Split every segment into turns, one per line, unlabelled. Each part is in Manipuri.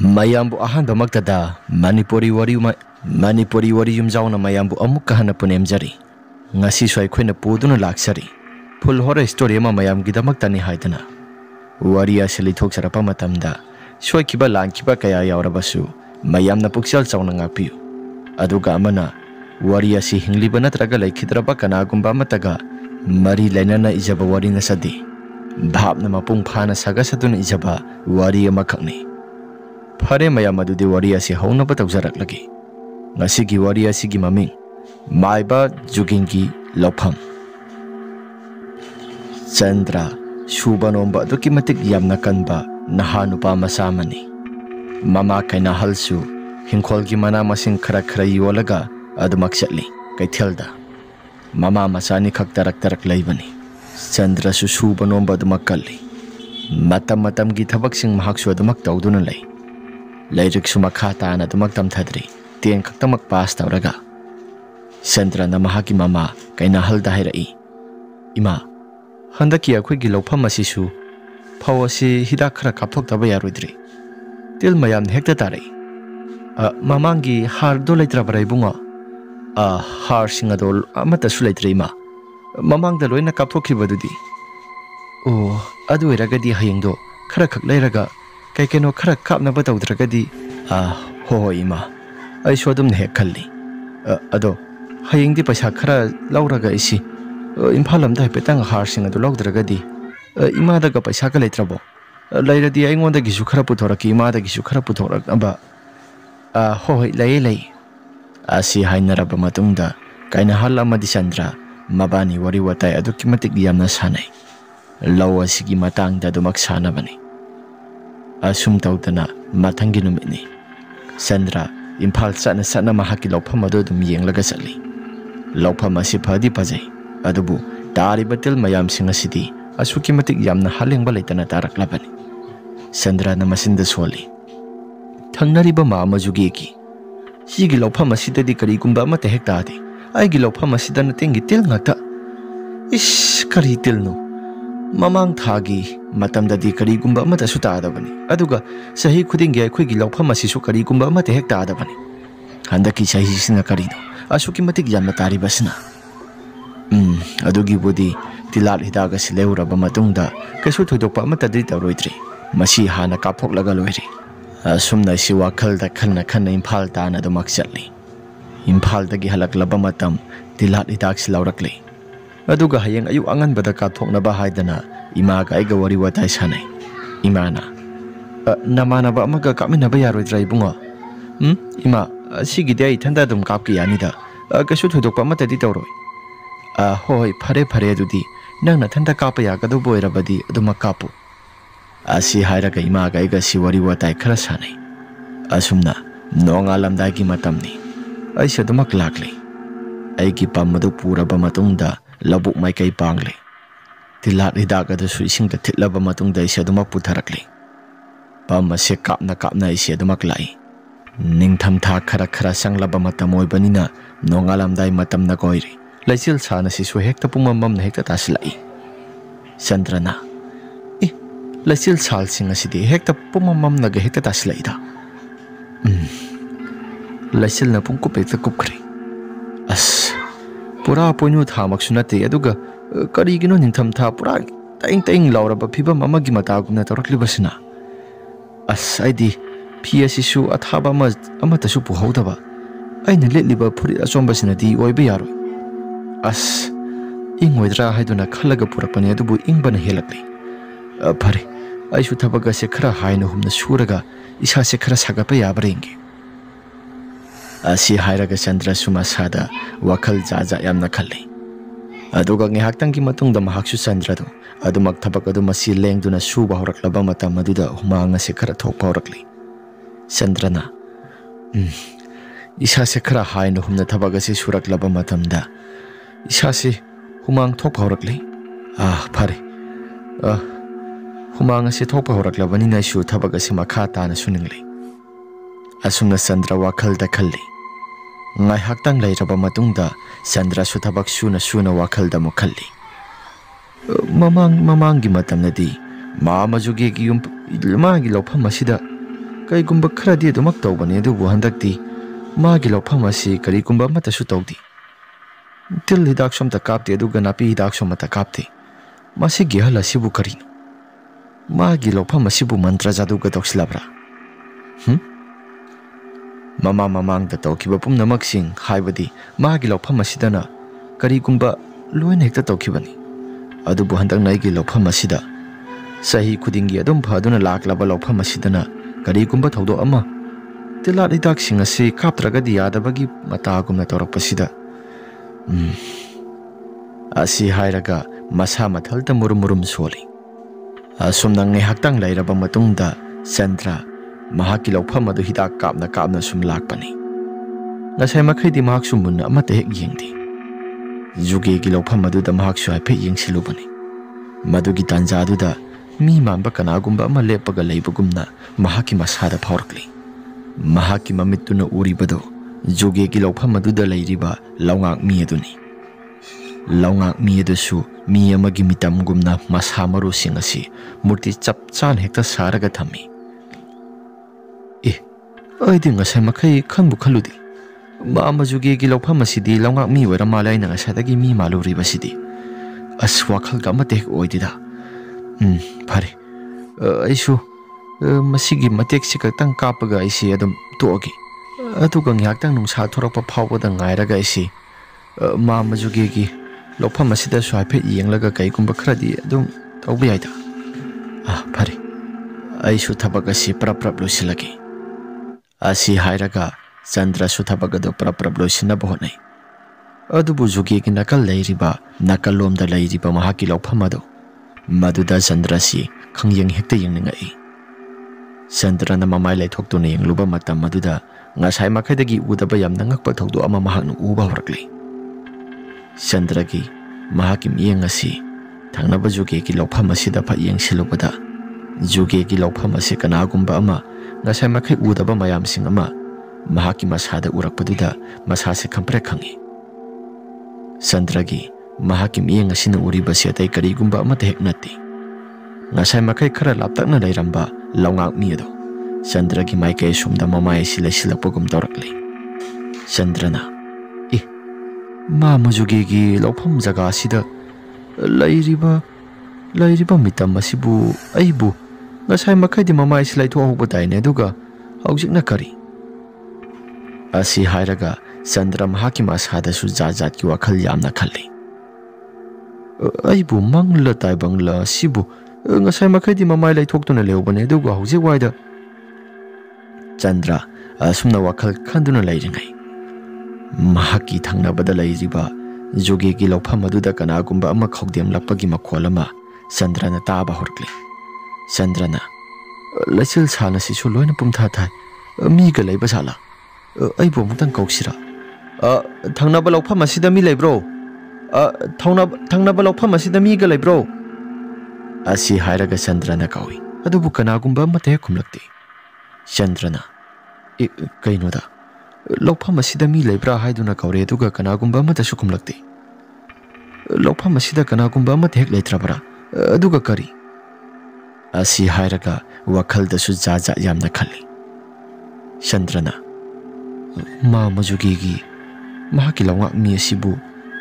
mayambu ahanba maktada Manipuri wari yumjauna mayambu amukka hana punemjari ngasi so aikoina puduna laksari full horror story ama mayam gidamaktani haidana wari asili thoksarapa matamda soikiba lankiba kaya yaurabasu mayamna puksal chauna ngapiu aduga amana wari asi hingliba natraga laikhidraba kanagumba mataga mari lainana ijaba wari nasadi bhabna mapung phana saga saduna ijaba wari amakhakni Phare mayam adudi wari asi hauna batawjarak lagi ngasigi wari asigi maming maiba jugingi lopam Chandra Shubanomba aduki matik yamna kanba naha nupa masamani mama kaina halsu hingkholgi mana masing khara khara yolaga adumak chatli kaithelda mama masani khak tarak laibani Chandra su Shubanomba adumak kalli matam gi thabak sing mahak su adumak tawduna lay Lairik sumakata na dumagtam thadri tiang kaktamak pas tawraga Chandra na mahaki mama kay nahal dahirai Ima handaki akoy gilawpam masisu pawasi hidak khara kapthok taba yaroidri til mayam hekta tarai mamangi har do laitra barai bunga har singa dol amata su laitra ima mamang da loina kapthokhi badudi o adu iragadi hayengdo khara khak lairaga Kay keno khara kapna batawdragadi ho ima ai sodum ne khalli ado hayengdi paisa khara lauraga isi imphalam dai petang harsing adu logdragadi ima daga paisa ka leitrabo lairadi ai ngonda gisu khara puthoraki ima da gisu khara puthorak aba ho lei asi hainaraba matungda kaina hal amadi Chandra mabani wari watai adu kimatik yamna sanai law asigi matangda dumak sanabani Asum tawdana mathangi numitni Chandra imphal sana mahaki lawpham adu dum yenglaga chatli lawpham asi phadi pajai adubu tari batil mayam sing asidi asuki matik yamna halengba leitana taraklabani Chandra na masinda soli thangnariba ma majugi ki sigi lawpham asidadi kari gumba amata hektadi aigi lawpham asidana tengi til ngata is kari tilno Mamang thagi matamdadi karigumba amata su taadabani aduga sahi khudingi aikoigi lawpham asisu karigumba amata hek taadabani handaki sahi sina karino asuki matik yamna taribasina adugi budi tilat hidaga sileuraba matungda kesu thoidokpa amata dri tawroidri masi hana kaphoklaga loiri asumna si wakhalda khanna imphal tana dumak chatli imphal dagi halaklaba matam tilat hidak silaurakli Aduga hayang ayu angan bada kathokna ba haidana ima ga aiga wari watai sanai imana namana ba amaga kamina ba yaroidra ibunga ima sigi dai thanda dum kapki yanida kasu thodokpa matadi tawroi hoi phare adudi nangna thanda kapa yagadu boirabadi aduma kapu asi hairaga ima ga aiga si wari watai khara sanai asumna nongalamdai gi matamni aisa dumak lakli aigi pamadu puraba matungda labuk mai kai pangle tilat hidak adu su ising da thitlaba matungda ise adumak putharakli pamma se kapna ise adumak lai ningtham tha khara sanglaba matam oibanina nongalamdai matam na goiri laisil sana si su hekta pumamam na hekta taslai Chandrana laisil sal singa sidi hekta pumamam na ga hekta taslai da laisil na pungkup hekta kupkri as Pura ponyo thamak sunate aduga karigino ningtham tha pura taing lauraba phibam amagi matagumna tawraklibasina as aidi phiasisu athaba amata su puhaudaba aina letliba phuri achombasinadi oiba yaroi as ingwedra haiduna khalaga purakpani adubu ingbana helakli phare aisu thabaga se khara haina humna suraga isa se khara sagapa yabrenge Asi hairaga Chandra sumasada wakhal jaja yamna khalli aduga ngihaktan ki matungda mahaksu Chandra do adumak thabak adu masi lengduna suba horaklaba matam maduda humanga se khara thokpa horakli Chandrana isa se khara haina humna thabaga se suraklaba matamda isa se humang thokpa horakli phare humanga se thokpa horaklabani na su thabaga se makha ta na suningli asumna Chandra wakhal da khalli ngai haktang lairaba matungda Chandra su thabak suna wakhal da mukhalli mamang gi matamnadi ma majuge gi yum ma gi lawpham asida ꯀꯩꯒꯨꯝꯕ ꯈꯔꯗꯤ ꯑꯗꯨꯃꯛ ꯇꯧꯕꯅꯤ ꯑꯗꯨꯕꯨ ꯍꯟꯗꯛꯇꯤ ꯃꯥꯒꯤ ꯂꯧꯐꯝ ꯑꯁꯤ ꯀꯔꯤꯒꯨꯝꯕ ꯑꯃꯠꯇꯁꯨ ꯇꯧꯗꯦ ꯇꯤꯜ ꯍꯤꯗꯥꯛꯁꯨ ꯑꯃꯠꯇ ꯀꯥꯞꯇꯦ ꯑꯗꯨꯒ ꯅꯥꯄꯤ ꯍꯤꯗꯥꯛꯁꯨ ꯑꯃꯠꯇ ꯀꯥꯞꯇꯦ ꯃꯁꯤꯒꯤ ꯑꯍꯜ ꯑꯁꯤꯕꯨ ꯀꯔꯤꯅꯣ ꯃꯥꯒꯤ ꯂꯧꯐꯝ ꯑꯁꯤꯕꯨ ꯃꯟꯇ꯭ꯔ ꯖꯥꯗꯨꯒ ꯇꯧꯁꯤꯜꯂꯕ꯭ꯔꯥ ꯃꯃꯥꯡꯗ ꯇꯧꯈꯤꯕ ꯄꯨꯝꯅꯃꯛꯁꯤꯡ ꯍꯥꯏꯕꯗꯤ ꯃꯥꯒꯤ ꯂꯧꯐꯝ ꯑꯁꯤꯗꯅ ꯀꯔꯤꯒꯨꯝꯕ ꯂꯣꯏꯅ ꯍꯦꯛꯇ ꯇꯧꯈꯤꯕꯅꯤ ꯑꯗꯨꯕꯨ ꯍꯟꯗꯛꯅ ꯑꯩꯒꯤ ꯂꯧꯐꯝ ꯑꯁꯤꯗ ꯆꯍꯤ ꯈꯨꯗꯤꯡꯒꯤ ꯑꯗꯨꯝ ꯐꯗꯨꯅ ꯂꯥꯛꯂꯕ ꯂꯧꯐꯝ ꯑꯁꯤꯗꯅ ꯀꯔꯤꯒꯨꯝꯕ ꯊꯧꯗꯣꯛ ꯑꯃ ꯇꯤꯜꯍꯥꯠ ꯍꯤꯗꯥꯛꯁꯤꯡ ꯑꯁꯤ ꯀꯥꯞꯇ꯭ꯔꯒꯗꯤ ꯌꯥꯗꯕꯒꯤ ꯃꯇꯥꯒꯨꯝꯅ ꯇꯧꯔꯛꯄꯁꯤꯗ ꯑꯁꯤ ꯍꯥꯏꯔꯒ ꯃꯁꯥ ꯃꯊꯜꯇ ꯃꯨꯔꯨꯝ ꯁꯣꯜꯂꯤ ꯑꯁꯨꯝꯅ ꯉꯥꯏꯍꯥꯛꯇꯪ ꯂꯩꯔꯕ ꯃꯇꯨꯡꯗ ꯆꯟꯗ꯭ꯔ ꯃꯍꯥꯛꯀꯤ ꯂꯧꯐꯝ ꯑꯗꯨ ꯍꯤꯗꯥꯛ ꯀꯥꯞꯅ ꯁꯨꯝ ꯂꯥꯛꯄꯅꯤ ꯉꯁꯥꯏ ꯃꯈꯩꯗꯤ ꯃꯍꯥꯛꯁꯨ ꯃꯨꯟꯅ ꯑꯃꯠꯇ ꯍꯦꯛ ꯌꯦꯡꯗꯦ ꯖꯨꯒꯦꯒꯤ ꯂꯧꯐꯝ ꯑꯗꯨꯗ ꯃꯍꯥꯛꯁꯨ ꯍꯥꯏꯐꯦꯠ ꯌꯦꯡꯁꯤꯜꯂꯨꯕꯅꯤ ꯃꯗꯨꯒꯤ ꯇꯥꯟꯖꯥꯗꯨꯗ ꯃꯤ ꯃꯥꯟꯕ ꯀꯅꯥꯒꯨꯝꯕ ꯑꯃ ꯂꯦꯞꯄꯒ ꯂꯩꯕꯒꯨꯝꯅ ꯃꯍꯥꯛꯀꯤ ꯃꯁꯥꯗ ꯐꯥꯎꯔꯛꯂꯤ ꯃꯍꯥꯛꯀꯤ ꯃꯃꯤꯠꯇꯨꯅ ꯎꯔꯤꯕꯗꯨ ꯖꯨꯒꯦꯒꯤ ꯂꯧꯐꯝ ꯑꯗꯨꯗ ꯂꯩꯔꯤꯕ ꯂꯧꯉꯥꯛ ꯃꯤ ꯑꯗꯨꯅꯤ ꯂꯧꯉꯥꯛ ꯃꯤ ꯑꯗꯨꯁꯨ ꯃꯤ ꯑꯃꯒꯤ ꯃꯤꯇꯝꯒꯨꯝꯅ ꯃꯁꯥ ꯃꯔꯨꯁꯤꯡ ꯑꯁꯤ ꯃꯨꯔꯇꯤ ꯆꯞ ꯆꯥꯅ ꯍꯦꯛꯇ ꯁꯥꯔꯒ ꯊꯝꯃꯤ ꯑꯩꯗꯤ ꯉꯁꯥꯏ ꯃꯈꯩ ꯈꯟꯕꯨ ꯈꯜꯂꯨꯗꯦ ꯖꯨꯒꯦꯒꯤ ꯂꯧꯐꯝ ꯑꯁꯤꯗꯤ ꯂꯧꯉꯥꯛ ꯃꯤ ꯑꯣꯏꯔ ꯃꯥꯜꯂꯦ ꯑꯩꯅ ꯉꯁꯥꯏꯗꯒꯤ ꯃꯤ ꯃꯥꯜꯂꯨꯔꯤꯕꯁꯤꯗꯤ ꯑꯁ ꯋꯥꯈꯜꯒ ꯑꯃꯠꯇ ꯍꯦꯛ ꯑꯣꯏꯗꯦꯗ ꯐꯔꯦ ꯑꯩꯁꯨ ꯃꯁꯤꯒꯤ ꯃꯇꯦꯛꯁꯤ ꯈꯛꯇꯪ ꯀꯥꯞꯄꯒ ꯑꯩꯁꯤ ꯑꯗꯨꯝ ꯇꯣꯛꯑꯒꯦ ꯑꯗꯨꯒ ꯉꯥꯏꯍꯥꯛꯇꯪ ꯅꯨꯡꯁꯥ ꯊꯣꯔꯛꯄ ꯐꯥꯎꯕꯗ ꯉꯥꯏꯔꯒ ꯑꯩꯁꯤ ꯖꯨꯒꯦꯒꯤ ꯂꯧꯐꯝ ꯑꯁꯤꯗꯁꯨ ꯍꯥꯏꯐꯦꯠ ꯌꯦꯡꯂꯒ ꯀꯩꯒꯨꯝꯕ ꯈꯔꯗꯤ ꯑꯗꯨꯝ ꯇꯧꯕ ꯌꯥꯏꯗ ꯐꯔꯦ ꯑꯩꯁꯨ ꯊꯕꯛ ꯑꯁꯤ ꯄ꯭ꯔꯞ ꯂꯣꯏꯁꯤꯜꯂꯒꯦ ꯑꯁꯤ ꯍꯥꯏꯔꯒ ꯆꯟꯗ꯭ꯔꯁꯨ ꯊꯕꯛ ꯑꯗꯨ ꯄ꯭ꯔꯞ ꯂꯣꯏꯁꯤꯟꯅꯕ ꯍꯣꯠꯅꯩ ꯑꯗꯨꯕꯨ ꯖꯨꯒꯦꯒꯤ ꯅꯥꯀꯜꯂꯣꯝꯗ ꯂꯩꯔꯤꯕ ꯃꯍꯥꯛꯀꯤ ꯂꯧꯐꯝ ꯑꯗꯨ ꯃꯗꯨꯗ ꯆꯟꯗ꯭ꯔꯁꯤ ꯈꯪꯌꯦꯡ ꯍꯦꯛꯇ ꯌꯦꯡꯅꯤꯡꯉꯛꯏ ꯆꯟꯗ꯭ꯔꯅ ꯃꯃꯥꯏ ꯂꯩꯊꯣꯛꯇꯨꯅ ꯌꯦꯡꯂꯨꯕ ꯃꯇꯝ ꯑꯗꯨꯗ ꯉꯁꯥꯏ ꯃꯈꯩꯗꯒꯤ ꯎꯗꯕ ꯌꯥꯝꯅ ꯉꯛꯄ ꯊꯧꯗꯣꯛ ꯑꯃ ꯃꯍꯥꯛꯅ ꯎꯕ ꯍꯧꯔꯛꯂꯤ ꯆꯟꯗ꯭ꯔꯒꯤ ꯃꯍꯥꯛꯀꯤ ꯃꯤꯠꯌꯦꯡ ꯑꯁꯤ ꯊꯪꯅꯕ ꯖꯨꯒꯦꯒꯤ ꯂꯧꯐꯝ ꯑꯁꯤꯗ ꯐꯠ ꯌꯦꯡꯁꯤꯜꯂꯨꯕꯗ ꯖꯨꯒꯦꯒꯤ ꯂꯧꯐꯝ ꯑꯁꯤ ꯀꯅꯥꯒꯨꯝꯕ ꯑꯃ ꯉꯁꯥꯏ ꯃꯈꯩ ꯎꯗꯕ ꯃꯌꯥꯝꯁꯤꯡ ꯑꯃ ꯃꯍꯥꯛꯀꯤ ꯃꯁꯥꯗ ꯎꯔꯛꯄꯗꯨꯗ ꯃꯁꯥꯁꯦ ꯈꯪꯄ꯭ꯔꯦꯛ ꯈꯪꯉꯤ ꯆꯟꯗ꯭ꯔꯒꯤ ꯃꯍꯥꯛꯀꯤ ꯃꯤꯠꯌꯦꯡ ꯑꯁꯤꯅ ꯎꯔꯤꯕꯁꯤ ꯑꯇꯩ ꯀꯔꯤꯒꯨꯝꯕ ꯑꯃꯠꯇ ꯍꯦꯛ ꯅꯠꯇꯦ ꯉꯁꯥꯏ ꯃꯈꯩ ꯈꯔ ꯂꯥꯞꯇꯛꯅ ꯂꯩꯔꯝꯕ ꯂꯧꯉꯥꯛ ꯃꯤ ꯑꯗꯨ ꯆꯟꯗ꯭ꯔꯒꯤ ꯃꯥꯏꯀꯩ ꯑꯁꯣꯝꯗ ꯃꯃꯥꯏ ꯑꯁꯤ ꯂꯩꯁꯤꯜꯂꯛꯄꯒꯨꯝ ꯇꯧꯔꯛꯂꯤ ꯆꯟꯗ꯭ꯔꯅ ꯖꯨꯒꯦꯒꯤ ꯂꯧꯐꯝ ꯖꯒꯥ ꯑꯁꯤꯗ ꯂꯩꯔꯤꯕ ꯃꯤꯇꯝ ꯑꯁꯤꯕꯨ ꯑꯩꯕꯨ ꯉꯁꯥꯏ ꯃꯈꯩꯗꯤ ꯃꯃꯥꯏ ꯑꯁꯤ ꯂꯩꯊꯣꯛꯍꯧꯕ ꯇꯥꯏꯅꯦ ꯑꯗꯨꯒ ꯍꯧꯖꯤꯛꯅ ꯀꯔꯤ ꯑꯁꯤ ꯍꯥꯏꯔꯒ ꯆꯟꯗ꯭ꯔ ꯃꯍꯥꯛꯀꯤ ꯃꯁꯥꯗꯁꯨ ꯖꯥꯠꯀꯤ ꯋꯥꯈꯜ ꯌꯥꯝꯅ ꯈꯜꯂꯤ ꯑꯩꯕꯨ ꯃꯪꯂ ꯇꯥꯏꯕꯪꯂ ꯑꯁꯤꯕꯨ ꯉꯁꯥꯏ ꯃꯈꯩꯗꯤ ꯃꯃꯥꯏ ꯂꯩꯊꯣꯛꯇꯨꯅ ꯂꯩꯍꯧꯕꯅꯦ ꯑꯗꯨꯒ ꯍꯧꯖꯤꯛ ꯋꯥꯏꯗ ꯆꯟꯗ꯭ꯔ ꯑꯁꯨꯝꯅ ꯋꯥꯈꯜ ꯈꯟꯗꯨꯅ ꯂꯩꯔꯤꯉꯩ ꯃꯍꯥꯛꯀꯤ ꯊꯪꯅꯕꯗ ꯂꯩꯔꯤꯕ ꯖꯨꯒꯦꯒꯤ ꯂꯧꯐꯝ ꯑꯗꯨꯗ ꯀꯅꯥꯒꯨꯝꯕ ꯑꯃ ꯈꯧꯗꯦꯝꯂꯛꯄꯒꯤ ꯃꯈꯣꯜ ꯑꯃ ꯆꯟꯗ꯭ꯔꯅ ꯇꯥꯕ ꯍꯧꯔꯛꯂꯤ ꯆꯟꯗ꯭ꯔꯅ ꯂꯩꯆꯤꯜ ꯁꯥꯟ ꯑꯁꯤꯁꯨ ꯂꯣꯏꯅ ꯄꯨꯝꯊꯥ ꯊꯥꯏ ꯃꯤꯒ ꯂꯩꯕ ꯖꯥꯠꯂꯥ ꯑꯩꯕꯨ ꯑꯃꯨꯛꯇꯪ ꯀꯧꯁꯤꯔꯥ ꯊꯪꯅꯕ ꯂꯧꯐꯝ ꯑꯁꯤꯗ ꯃꯤ ꯂꯩꯕ꯭ꯔꯣ ꯊꯪꯅꯕ ꯂꯧꯐꯝ ꯑꯁꯤꯗ ꯃꯤꯒ ꯂꯩꯕ꯭ꯔꯣ ꯑꯁꯤ ꯍꯥꯏꯔꯒ ꯆꯟꯗ꯭ꯔꯅ ꯀꯧꯏ ꯑꯗꯨꯕꯨ ꯀꯅꯥꯒꯨꯝꯕ ꯑꯃꯠꯇ ꯍꯦꯛ ꯈꯨꯝꯂꯛꯇꯦ ꯆꯟꯗ꯭ꯔꯅ ꯀꯩꯅꯣꯗ ꯂꯧꯐꯝ ꯑꯁꯤꯗ ꯃꯤ ꯂꯩꯕ꯭ꯔꯥ ꯍꯥꯏꯗꯨꯅ ꯀꯧꯔꯦ ꯑꯗꯨꯒ ꯀꯅꯥꯒꯨꯝꯕ ꯑꯃꯠꯇꯁꯨ ꯈꯨꯝꯂꯛꯇꯦ ꯂꯧꯐꯝ ꯑꯁꯤꯗ ꯀꯅꯥꯒꯨꯝꯕ ꯑꯃꯠꯇ ꯍꯦꯛ ꯂꯩꯇ꯭ꯔꯕ꯭ꯔꯥ ꯑꯗꯨꯒ ꯀꯔꯤ ꯑꯁꯤ ꯍꯥꯏꯔꯒ ꯋꯥꯈꯜꯗꯁꯨ ꯖꯥꯠ ꯌꯥꯝꯅ ꯈꯜꯂꯤ ꯆꯟꯗ꯭ꯔꯅ ꯖꯨꯒꯦꯒꯤ ꯃꯍꯥꯛꯀꯤ ꯂꯧꯉꯥꯛ ꯃꯤ ꯑꯁꯤꯕꯨ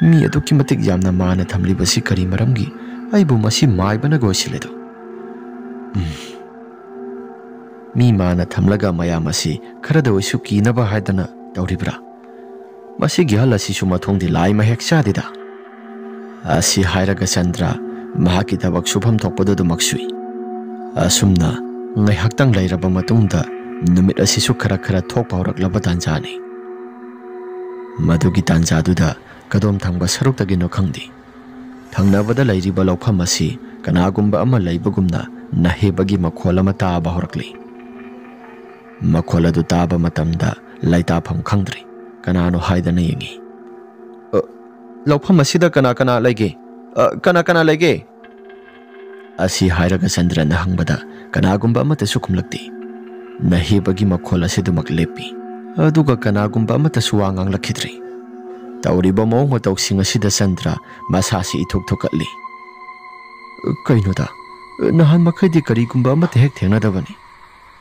ꯃꯤ ꯑꯗꯨꯛꯀꯤ ꯃꯇꯤꯛ ꯌꯥꯝꯅ ꯃꯥꯅ ꯊꯝꯂꯤꯕꯁꯤ ꯀꯔꯤ ꯃꯔꯝꯒꯤ ꯑꯩꯕꯨ ꯃꯁꯤ ꯃꯥꯏꯕꯅꯒ ꯑꯣꯏꯁꯤꯜꯂꯦꯗꯣ ꯃꯤ ꯃꯥꯅ ꯊꯝꯂꯒ ꯃꯌꯥꯝ ꯑꯁꯤ ꯈꯔꯗ ꯑꯣꯏꯁꯨ ꯀꯤꯅꯕ ꯍꯥꯏꯗꯅ ꯇꯧꯔꯤꯕ꯭ꯔꯥ ꯃꯁꯤꯒꯤ ꯑꯍꯜ ꯑꯁꯤꯁꯨ ꯃꯊꯣꯡꯗꯤ ꯂꯥꯏ ꯃꯍꯦꯛ ꯆꯥꯗꯦꯗ ꯑꯁꯤ ꯍꯥꯏꯔꯒ ꯆꯟꯗ꯭ꯔ ꯃꯍꯥꯛꯀꯤ ꯊꯕꯛ ꯁꯨꯐꯝ ꯊꯣꯛꯄꯗꯨ ꯑꯗꯨꯃꯛ ꯁꯨꯏ ꯑꯁꯨꯝꯅ ꯉꯥꯏꯍꯥꯛꯇꯪ ꯂꯩꯔꯕ ꯃꯇꯨꯡꯗ ꯅꯨꯃꯤꯠ ꯑꯁꯤꯁꯨ ꯈꯔ ꯊꯣꯛꯄ ꯍꯧꯔꯛꯂꯕ ꯇꯥꯟꯖꯥꯅꯤ ꯃꯗꯨꯒꯤ ꯇꯥꯟꯖꯥꯗꯨꯗ ꯀꯗꯣꯝ ꯊꯪꯕ ꯁꯔꯨꯛꯇꯒꯤꯅꯣ ꯈꯪꯗꯦ ꯊꯪꯅꯕꯗ ꯂꯩꯔꯤꯕ ꯂꯧꯐꯝ ꯑꯁꯤ ꯀꯅꯥꯒꯨꯝꯕ ꯑꯃ ꯂꯩꯕꯒꯨꯝꯅ ꯅꯥꯍꯦꯕꯒꯤ ꯃꯈꯣꯜ ꯑꯃ ꯇꯥꯕ ꯍꯧꯔꯛꯂꯤ ꯃꯈꯣꯜ ꯑꯗꯨ ꯇꯥꯕ ꯃꯇꯝꯗ ꯂꯩꯇꯥꯐꯝ ꯈꯪꯗ꯭ꯔꯤ ꯀꯅꯥꯅꯣ ꯍꯥꯏꯗꯅ ꯌꯦꯡꯉꯤ ꯂꯧꯐꯝ ꯑꯁꯤꯗ ꯀꯅꯥ ꯂꯩꯒꯦ ꯀꯅꯥ ꯂꯩꯒꯦ ꯑꯁꯤ ꯍꯥꯏꯔꯒ ꯆꯟꯗ꯭ꯔꯅ ꯍꯪꯕꯗ ꯀꯅꯥꯒꯨꯝꯕ ꯑꯃꯠꯇꯁꯨ ꯈꯨꯝꯂꯛꯇꯦ ꯅꯥꯍꯦꯕꯒꯤ ꯃꯈꯣꯜ ꯑꯁꯤꯗꯨꯃꯛ ꯂꯦꯞꯄꯤ ꯑꯗꯨꯒ ꯀꯅꯥꯒꯨꯝꯕ ꯑꯃꯠꯇꯁꯨ ꯋꯥ ꯉꯥꯡꯂꯛꯈꯤꯗ꯭ꯔꯤ ꯇꯧꯔꯤꯕ ꯃꯑꯣꯡ ꯃꯇꯧꯁꯤꯡ ꯑꯁꯤꯗ ꯆꯟꯗ꯭ꯔ ꯃꯁꯥꯁꯤ ꯏꯊꯨꯛ ꯊꯨꯛꯀꯠꯂꯤ ꯀꯩꯅꯣꯗ ꯅꯍꯥꯟ ꯃꯈꯩꯗꯤ ꯀꯔꯤꯒꯨꯝꯕ ꯑꯃꯠꯇ ꯍꯦꯛ ꯊꯦꯡꯅꯗꯕꯅꯤ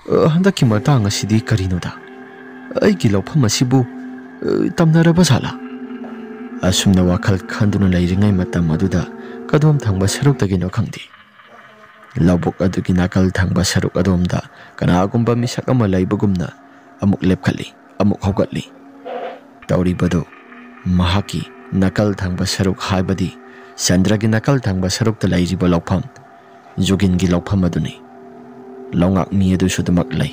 ꯍꯟꯗꯛꯀꯤ ꯃꯇꯥꯡ ꯑꯁꯤꯗꯤ ꯀꯔꯤꯅꯣꯗ? ꯑꯩꯒꯤ ꯂꯧꯐꯝ ꯑꯁꯤꯕꯨ ꯇꯝꯅꯔꯕ ꯖꯥꯠꯂꯥ? ꯑꯁꯨꯝꯅ ꯋꯥꯈꯜ ꯈꯟꯗꯨꯅ ꯂꯩꯔꯤꯉꯩ ꯃꯇꯝ ꯑꯗꯨꯗ ꯀꯗꯣꯝ ꯊꯪꯕ ꯁꯔꯨꯛꯇꯒꯤꯅꯣ ꯈꯪꯗꯦ, ꯂꯧꯕꯨꯛ ꯑꯗꯨꯒꯤ ꯅꯥꯀꯜ ꯊꯪꯕ ꯁꯔꯨꯛ ꯑꯗꯣꯝꯗ ꯀꯅꯥꯒꯨꯝꯕ ꯃꯤꯁꯛ ꯑꯃ ꯂꯩꯕꯒꯨꯝꯅ ꯑꯃꯨꯛ ꯂꯦꯞꯈꯠꯂꯤ, ꯑꯃꯨꯛ ꯍꯧꯒꯠꯂꯤ꯫ ꯇꯧꯔꯤꯕꯗꯨ ꯃꯍꯥꯛꯀꯤ ꯅꯥꯀꯜ ꯊꯪꯕ ꯁꯔꯨꯛ ꯍꯥꯏꯕꯗꯤ ꯆꯟꯗ꯭ꯔꯒꯤ ꯅꯥꯀꯜ ꯊꯪꯕ ꯁꯔꯨꯛꯇ ꯂꯩꯔꯤꯕ ꯂꯧꯐꯝ, ꯖꯨꯒꯤꯟꯒꯤ ꯂꯧꯐꯝ ꯑꯗꯨꯅꯤ꯫ ꯂꯧꯉꯥꯛꯃꯤ ꯑꯗꯨꯁꯨ ꯑꯗꯨꯃꯛ ꯂꯩ꯫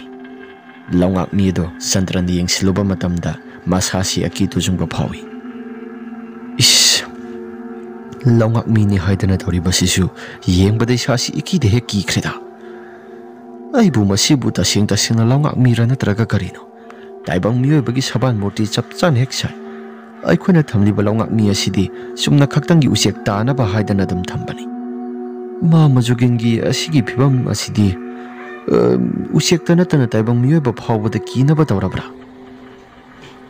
ꯂꯧꯉꯥꯛꯃꯤ ꯑꯗꯨ ꯆꯟꯗ꯭ꯔꯅ ꯌꯦꯡꯁꯤꯜꯂꯨꯕ ꯃꯇꯝꯗ ꯃꯁꯥꯁꯤ ꯑꯀꯤ ꯇꯨꯖꯨꯡꯕ ꯐꯥꯎꯏ꯫ ꯏꯁ! ꯂꯧꯉꯥꯛꯃꯤꯅꯤ ꯍꯥꯏꯗꯅ ꯇꯧꯔꯤꯕꯁꯤꯁꯨ ꯌꯦꯡꯕꯗ ꯏꯁꯥꯁꯤ ꯏꯀꯤꯗ ꯍꯦꯛ ꯀꯤꯈ꯭ꯔꯦꯗ꯫ ꯑꯩꯕꯨ ꯃꯁꯤꯕꯨ ꯇꯁꯦꯡꯅ ꯂꯧꯉꯥꯛꯃꯤꯔ ꯅꯠꯇ꯭ꯔꯒ ꯀꯔꯤꯅꯣ? ꯇꯥꯏꯕꯪ ꯃꯤꯑꯣꯏꯕꯒꯤ ꯁꯕꯥꯟ ꯃꯨꯔꯇꯤ ꯆꯞ ꯆꯥꯅ ꯍꯦꯛ ꯁꯥꯏ꯫ ꯑꯩꯈꯣꯏꯅ ꯊꯝꯂꯤꯕ ꯂꯧꯉꯥꯛꯃꯤ ꯑꯁꯤꯗꯤ ꯆꯨꯝꯅ ꯈꯛꯇꯪꯒꯤ ꯎꯆꯦꯛ ꯇꯥꯅꯕ ꯍꯥꯏꯗꯅ ꯑꯗꯨꯝ ꯊꯝꯕꯅꯤ꯫ ꯖꯨꯒꯤꯟꯒꯤ ꯑꯁꯤꯒꯤ ꯐꯤꯕꯝ ꯑꯁꯤꯗꯤ ꯎꯆꯦꯛꯇ ꯅꯠꯇꯅ ꯇꯥꯏꯕꯪ ꯃꯤꯑꯣꯏꯕ ꯐꯥꯎꯕꯗ ꯀꯤꯅꯕ ꯇꯧꯔꯕ꯭ꯔꯥ?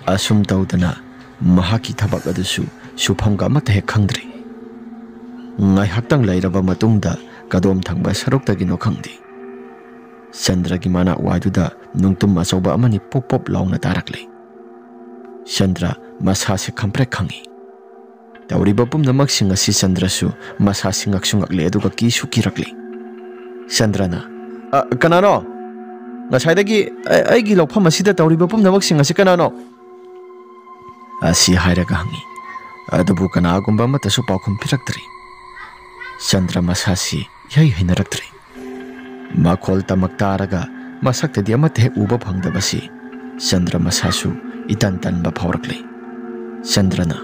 ꯑꯁꯨꯝ ꯇꯧꯗꯅ ꯃꯍꯥꯛꯀꯤ ꯊꯕꯛ ꯑꯗꯨꯁꯨ ꯁꯨꯐꯝꯒ ꯑꯃꯠꯇ ꯍꯦꯛ ꯈꯪꯗ꯭ꯔꯤ꯫ ꯉꯥꯏꯍꯥꯛꯇꯪ ꯂꯩꯔꯕ ꯃꯇꯨꯡꯗ ꯀꯗꯣꯝ ꯊꯪꯕ ꯁꯔꯨꯛꯇꯒꯤꯅꯣ ꯈꯪꯗꯦ, ꯆꯟꯗ꯭ꯔꯒꯤ ꯃꯅꯥꯛ ꯋꯥꯏꯗꯨꯗ ꯅꯨꯡꯇꯨꯝ ꯑꯆꯧꯕ ꯑꯃꯅꯤ ꯄꯣꯞ ꯄꯣꯞ ꯂꯥꯎꯅ ꯇꯥꯔꯛꯂꯤ꯫ ꯆꯟꯗ꯭ꯔ ꯃꯁꯥꯁꯤ ꯈꯪꯄ꯭ꯔꯦꯛ ꯈꯪꯏ꯫ ꯇꯧꯔꯤꯕ ꯄꯨꯝꯅꯃꯛꯁꯤꯡ ꯑꯁꯤ ꯆꯟꯗ꯭ꯔꯁꯨ ꯃꯁꯥꯁꯤ ꯉꯛꯁꯨ ꯉꯛꯂꯤ, ꯑꯗꯨꯒ ꯀꯤꯁꯨ ꯀꯤꯔꯛꯂꯤ꯫ ꯆꯟꯗ꯭ꯔꯅ "ꯀꯅꯥꯅꯣ? ꯉꯁꯥꯏꯗꯒꯤ ꯑꯩꯒꯤ ꯂꯧꯐꯝ ꯑꯁꯤꯗ ꯇꯧꯔꯤꯕ ꯄꯨꯝꯅꯃꯛꯁꯤꯡ ꯑꯁꯤ ꯀꯅꯥꯅꯣ?" ꯑꯁꯤ ꯍꯥꯏꯔꯒ ꯍꯪꯉꯤ꯫ ꯑꯗꯨꯕꯨ ꯀꯅꯥꯒꯨꯝꯕ ꯑꯃꯠꯇꯁꯨ ꯄꯥꯎꯈꯨꯝ ꯄꯤꯔꯛꯇ꯭ꯔꯤ꯫ ꯆꯟꯗ꯭ꯔ ꯃꯁꯥꯁꯤ ꯏꯍꯩ ꯍꯩꯅꯔꯛꯇ꯭ꯔꯤ꯫ ꯃꯈꯣꯜ ꯇꯃꯛ ꯇꯥꯔꯒ ꯃꯁꯛꯇꯗꯤ ꯑꯃꯠꯇ ꯍꯦꯛ ꯎꯕ ꯐꯪꯗꯕꯁꯤ ꯆꯟꯗ꯭ꯔ ꯃꯁꯥꯁꯨ ꯏꯇꯟ ꯇꯟꯕ ꯐꯥꯎꯔꯛꯂꯤ꯫ ꯆꯟꯗ꯭ꯔꯅ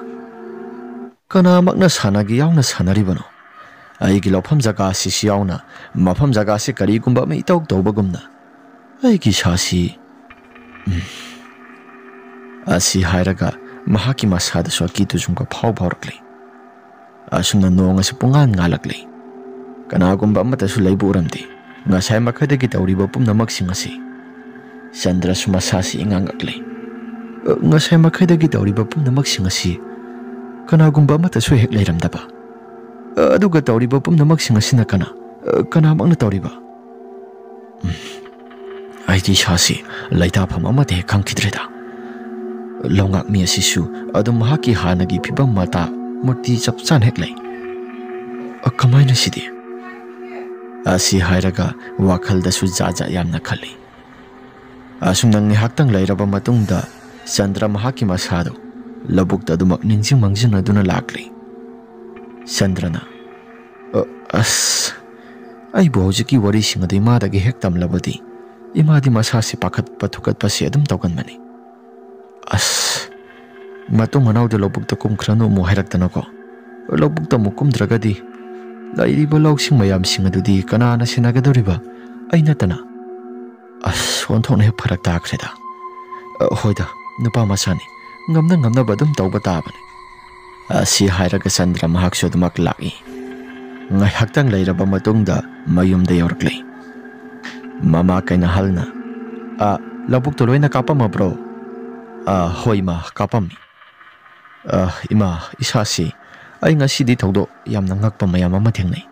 "ꯀꯅꯥꯃꯛꯅ ꯁꯥꯟꯅꯒꯦ ꯌꯥꯎꯅ ꯁꯥꯟꯅꯔꯤꯕꯅꯣ? ꯑꯩꯒꯤ ꯂꯧꯐꯝ ꯖꯒꯥ ꯑꯁꯤꯁꯨ ꯌꯥꯎꯅ ꯃꯐꯝ ꯖꯒꯥꯁꯤ ꯀꯔꯤꯒꯨꯝꯕ ꯑꯃ ꯏꯇꯧ ꯇꯧꯕꯒꯨꯝꯅ ꯑꯩꯒꯤ ꯏꯁꯥꯁꯤ..." ꯑꯁꯤ ꯍꯥꯏꯔꯒ ꯃꯍꯥꯛꯀꯤ ꯃꯁꯥꯗꯁꯨ ꯑꯀꯤ ꯇꯨꯖꯨꯡꯕ ꯐꯥꯎꯔꯛꯂꯤ꯫ ꯑꯁꯨꯝꯅ ꯅꯣꯡ ꯑꯁꯤ ꯄꯨꯡꯉꯥꯟ ꯉꯥꯜꯂꯛꯂꯤ꯫ ꯀꯅꯥꯒꯨꯝꯕ ꯑꯃꯠꯇꯁꯨ ꯂꯩꯕ ꯎꯔꯝꯗꯦ ꯉꯁꯥꯏ ꯃꯈꯩꯗꯒꯤ ꯇꯧꯔꯤꯕ ꯄꯨꯝꯅꯃꯛꯁꯤꯡ ꯑꯁꯤ꯫ ꯆꯟꯗ꯭ꯔꯁꯨ ꯃꯁꯥꯁꯤ ꯏꯉꯛ ꯉꯛꯂꯤ꯫ ꯉꯁꯥꯏ ꯃꯈꯩꯗꯒꯤ ꯇꯧꯔꯤꯕ ꯄꯨꯝꯅꯃꯛꯁꯤꯡ ꯑꯁꯤ ꯀꯅꯥꯒꯨꯝꯕ ꯑꯃꯠꯇꯁꯨ ꯍꯦꯛ ꯂꯩꯔꯝꯗꯕ꯫ ꯑꯗꯨꯒ ꯇꯧꯔꯤꯕ ꯄꯨꯝꯅꯃꯛꯁꯤꯡ ꯑꯁꯤꯅ ꯀꯅꯥꯃꯛꯅ ꯇꯧꯔꯤꯕ? ꯑꯩꯗꯤ ꯏꯁꯥꯁꯤ ꯂꯩꯇꯥꯐꯝ ꯑꯃꯠꯇ ꯍꯦꯛ ꯈꯪꯈꯤꯗ꯭ꯔꯦꯗ꯫ ꯂꯧꯉꯥꯛꯃꯤ ꯑꯁꯤꯁꯨ ꯑꯗꯨꯝ ꯃꯍꯥꯛꯀꯤ ꯍꯥꯟꯅꯒꯤ ꯐꯤꯕꯝ ꯃꯇꯥ ꯃꯨꯔꯇꯤ ꯆꯞ ꯆꯥꯅ ꯍꯦꯛ ꯂꯩ꯫ ꯀꯃꯥꯏꯅ ꯁꯤꯗꯤ? ꯑꯁꯤ ꯍꯥꯏꯔꯒ ꯋꯥꯈꯜꯗꯁꯨ ꯖꯥꯠ ꯌꯥꯝꯅ ꯈꯜꯂꯤ꯫ ꯑꯁꯨꯝꯅ ꯉꯥꯏꯍꯥꯛꯇꯪ ꯂꯩꯔꯕ ꯃꯇꯨꯡꯗ ꯆꯟꯗ꯭ꯔ ꯃꯍꯥꯛꯀꯤ ꯃꯁꯥꯗꯨ ꯂꯧꯕꯨꯛꯇ ꯑꯗꯨꯃꯛ ꯅꯤꯡꯁꯤꯡ ꯃꯥꯡꯖꯤꯟꯅꯗꯨꯅ ꯂꯥꯛꯂꯤ꯫ ꯆꯟꯗ꯭ꯔꯅ "ꯑꯁ! ꯑꯩꯕꯨ ꯍꯧꯖꯤꯛꯀꯤ ꯋꯥꯔꯤꯁꯤꯡ ꯑꯗꯨ ꯏꯃꯥꯗꯒꯤ ꯍꯦꯛ ꯇꯝꯂꯕꯗꯤ ꯏꯃꯥꯗꯤ ꯃꯁꯥꯁꯤ ꯄꯥꯈꯠꯄ ꯊꯨꯀꯠꯄꯁꯤ ꯑꯗꯨꯝ ꯇꯧꯒꯟꯕꯅꯤ꯫ ꯑꯁ! ꯃꯇꯨꯡ ꯃꯅꯥꯎꯗ ꯂꯧꯕꯨꯛꯇ ꯀꯨꯝꯈ꯭ꯔꯅꯨ ꯑꯃꯨꯛ ꯍꯥꯏꯔꯛꯇꯅꯀꯣ꯫ ꯂꯧꯕꯨꯛꯇ ꯑꯃꯨꯛ ꯀꯨꯝꯗ꯭ꯔꯒꯗꯤ ꯂꯩꯔꯤꯕ ꯂꯧꯁꯤꯡ ꯃꯌꯥꯝꯁꯤꯡ ꯑꯗꯨꯗꯤ ꯀꯅꯥꯅ ꯁꯦꯟꯅꯒꯗꯧꯔꯤꯕ? ꯑꯩ ꯅꯠꯇꯅ꯫ ꯑꯁ! ꯑꯣꯟꯊꯣꯛꯅ ꯍꯦꯛ ꯐꯔꯛ ꯇꯥꯈ꯭ꯔꯦꯗ꯫ ꯍꯣꯏꯗ, ꯅꯨꯄꯥ ꯃꯆꯥꯅꯤ, ꯉꯝꯅꯕ ꯑꯗꯨꯝ ꯇꯧꯕ ꯇꯥꯕꯅꯤ." ꯑꯁꯤ ꯍꯥꯏꯔꯒ ꯆꯟꯗ꯭ꯔ ꯃꯍꯥꯛꯁꯨ ꯑꯗꯨꯃꯛ ꯂꯥꯛꯏ꯫ ꯉꯥꯏꯍꯥꯛꯇꯪ ꯂꯩꯔꯕ ꯃꯇꯨꯡꯗ ꯃꯌꯨꯝꯗ ꯌꯧꯔꯛꯂꯤ꯫ ꯃꯃꯥ ꯀꯩꯅꯥꯍꯜꯅ "ꯂꯧꯕꯨꯛꯇ ꯂꯣꯏꯅ ꯀꯥꯞꯄꯝꯃꯕ꯭ꯔꯣ?" "ꯍꯣꯏ ꯏꯃꯥ, ꯀꯥꯞꯄꯝꯃꯤ." "ꯏꯃꯥ, ꯏꯁꯥꯁꯤ ꯑꯩ ꯉꯁꯤꯗꯤ ꯊꯧꯗꯣꯛ ꯌꯥꯝꯅ ꯉꯛꯄ ꯃꯌꯥꯝ ꯑꯃ ꯊꯦꯡꯅꯩ."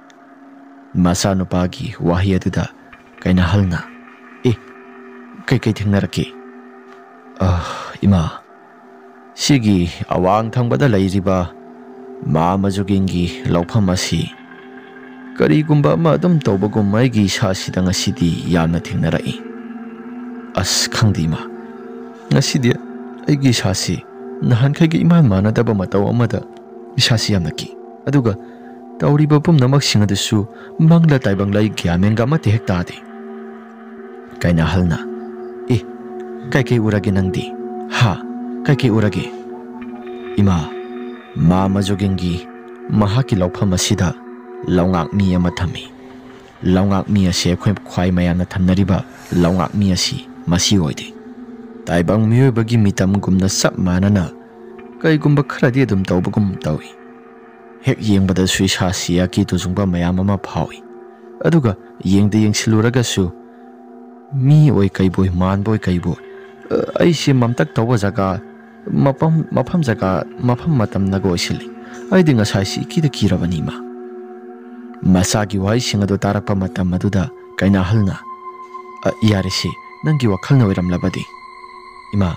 ꯃꯆꯥꯅꯨꯄꯥꯒꯤ ꯋꯥꯍꯩ ꯑꯗꯨꯗ ꯀꯩꯅꯥꯍꯜꯅ "ꯀꯩꯀꯩ ꯊꯦꯡꯅꯔꯛꯀꯦ?" "ꯏꯃꯥ, ꯁꯤꯒꯤ ꯑꯋꯥꯡ ꯊꯪꯕꯗ ꯂꯩꯔꯤꯕ ꯖꯨꯒꯤꯟꯒꯤ ꯂꯧꯐꯝ ꯑꯁꯤ ꯀꯔꯤꯒꯨꯝꯕ ꯑꯃ ꯑꯗꯨꯝ ꯇꯧꯕꯒꯨꯝ ꯑꯩꯒꯤ ꯏꯁꯥꯁꯤꯗ ꯉꯁꯤꯗꯤ ꯌꯥꯝꯅ ꯊꯦꯡꯅꯔꯛꯏ." "ꯑꯁ! ꯈꯪꯗꯦ ꯏꯃꯥ, ꯉꯁꯤꯗꯤ ꯑꯩꯒꯤ ꯏꯁꯥꯁꯤ ꯅꯍꯥꯟꯈꯩꯒ ꯏꯃꯥꯟ ꯃꯥꯟꯅꯗꯕ ꯃꯇꯧ ꯑꯃꯗ ꯏꯁꯥꯁꯤ ꯌꯥꯝꯅ ꯀꯤ꯫ ꯑꯗꯨꯒ ꯇꯧꯔꯤꯕ ꯄꯨꯝꯅꯃꯛꯁꯤꯡ ꯑꯗꯨꯁꯨ ꯃꯪꯂꯥ ꯇꯥꯏꯕꯪꯂꯥ ꯒ꯭ꯌꯥꯟ ꯃꯦꯟꯒ ꯑꯃꯠꯇ ꯍꯦꯛ ꯇꯥꯗꯦ." ꯀꯩꯅꯥꯍꯜꯅ "ꯀꯩꯀꯩ ꯎꯔꯒꯦ ꯅꯪꯗꯤ? ꯀꯩꯀꯩ ꯎꯔꯒꯦ?" "ꯏꯃꯥ, ꯖꯨꯒꯤꯟꯒꯤ ꯃꯍꯥꯛꯀꯤ ꯂꯧꯐꯝ ꯑꯁꯤꯗ ꯂꯧꯉꯥꯛꯃꯤ ꯑꯃ ꯊꯝꯃꯤ꯫ ꯂꯧꯉꯥꯛꯃꯤ ꯑꯁꯤ ꯑꯩꯈꯣꯏ ꯈ꯭ꯋꯥꯏ ꯃꯌꯥꯝꯅ ꯊꯝꯅꯔꯤꯕ ꯂꯧꯉꯥꯛꯃꯤ ꯑꯁꯤ ꯃꯁꯤ ꯑꯣꯏꯗꯦ꯫ ꯇꯥꯏꯕꯪ ꯃꯤꯑꯣꯏꯕꯒꯤ ꯃꯤꯇꯝꯒꯨꯝꯅ ꯆꯞ ꯃꯥꯟꯅꯅ ꯀꯩꯒꯨꯝꯕ ꯈꯔꯗꯤ ꯑꯗꯨꯝ ꯇꯧꯕꯒꯨꯝ ꯇꯧꯏ꯫ ꯍꯦꯛ ꯌꯦꯡꯕꯗꯁꯨ ꯏꯁꯥꯁꯤ ꯑꯀꯤ ꯇꯨꯖꯨꯡꯕ ꯃꯌꯥꯝ ꯑꯃ ꯐꯥꯎꯏ꯫ ꯑꯗꯨꯒ ꯌꯦꯡꯁꯤꯜꯂꯨꯔꯒꯁꯨ ꯃꯤ ꯑꯣꯏ ꯀꯩꯕꯣꯏ ꯃꯥꯟꯕꯣꯏ ꯀꯩꯕꯣꯏ ꯑꯩꯁꯤ ꯃꯝꯇꯛ ꯇꯧꯕ ꯖꯒꯥ ꯃꯐꯝ ꯃꯇꯝꯅꯒ ꯑꯣꯏꯁꯤꯜꯂꯤ꯫ ꯑꯩꯗꯤ ꯉꯁꯥꯏꯁꯤ ꯏꯀꯤꯗ ꯀꯤꯔꯕꯅꯤ ꯏꯃꯥ." ꯃꯆꯥꯒꯤ ꯋꯥꯍꯩꯁꯤꯡ ꯑꯗꯨ ꯇꯥꯔꯛꯄ ꯃꯇꯝ ꯑꯗꯨꯗ ꯀꯩꯅꯥꯍꯜꯅ ꯌꯥꯔꯦꯁꯤ ꯅꯪꯒꯤ ꯋꯥꯈꯜꯅ ꯑꯣꯏꯔꯝꯂꯕꯗꯤ ꯏꯃꯥ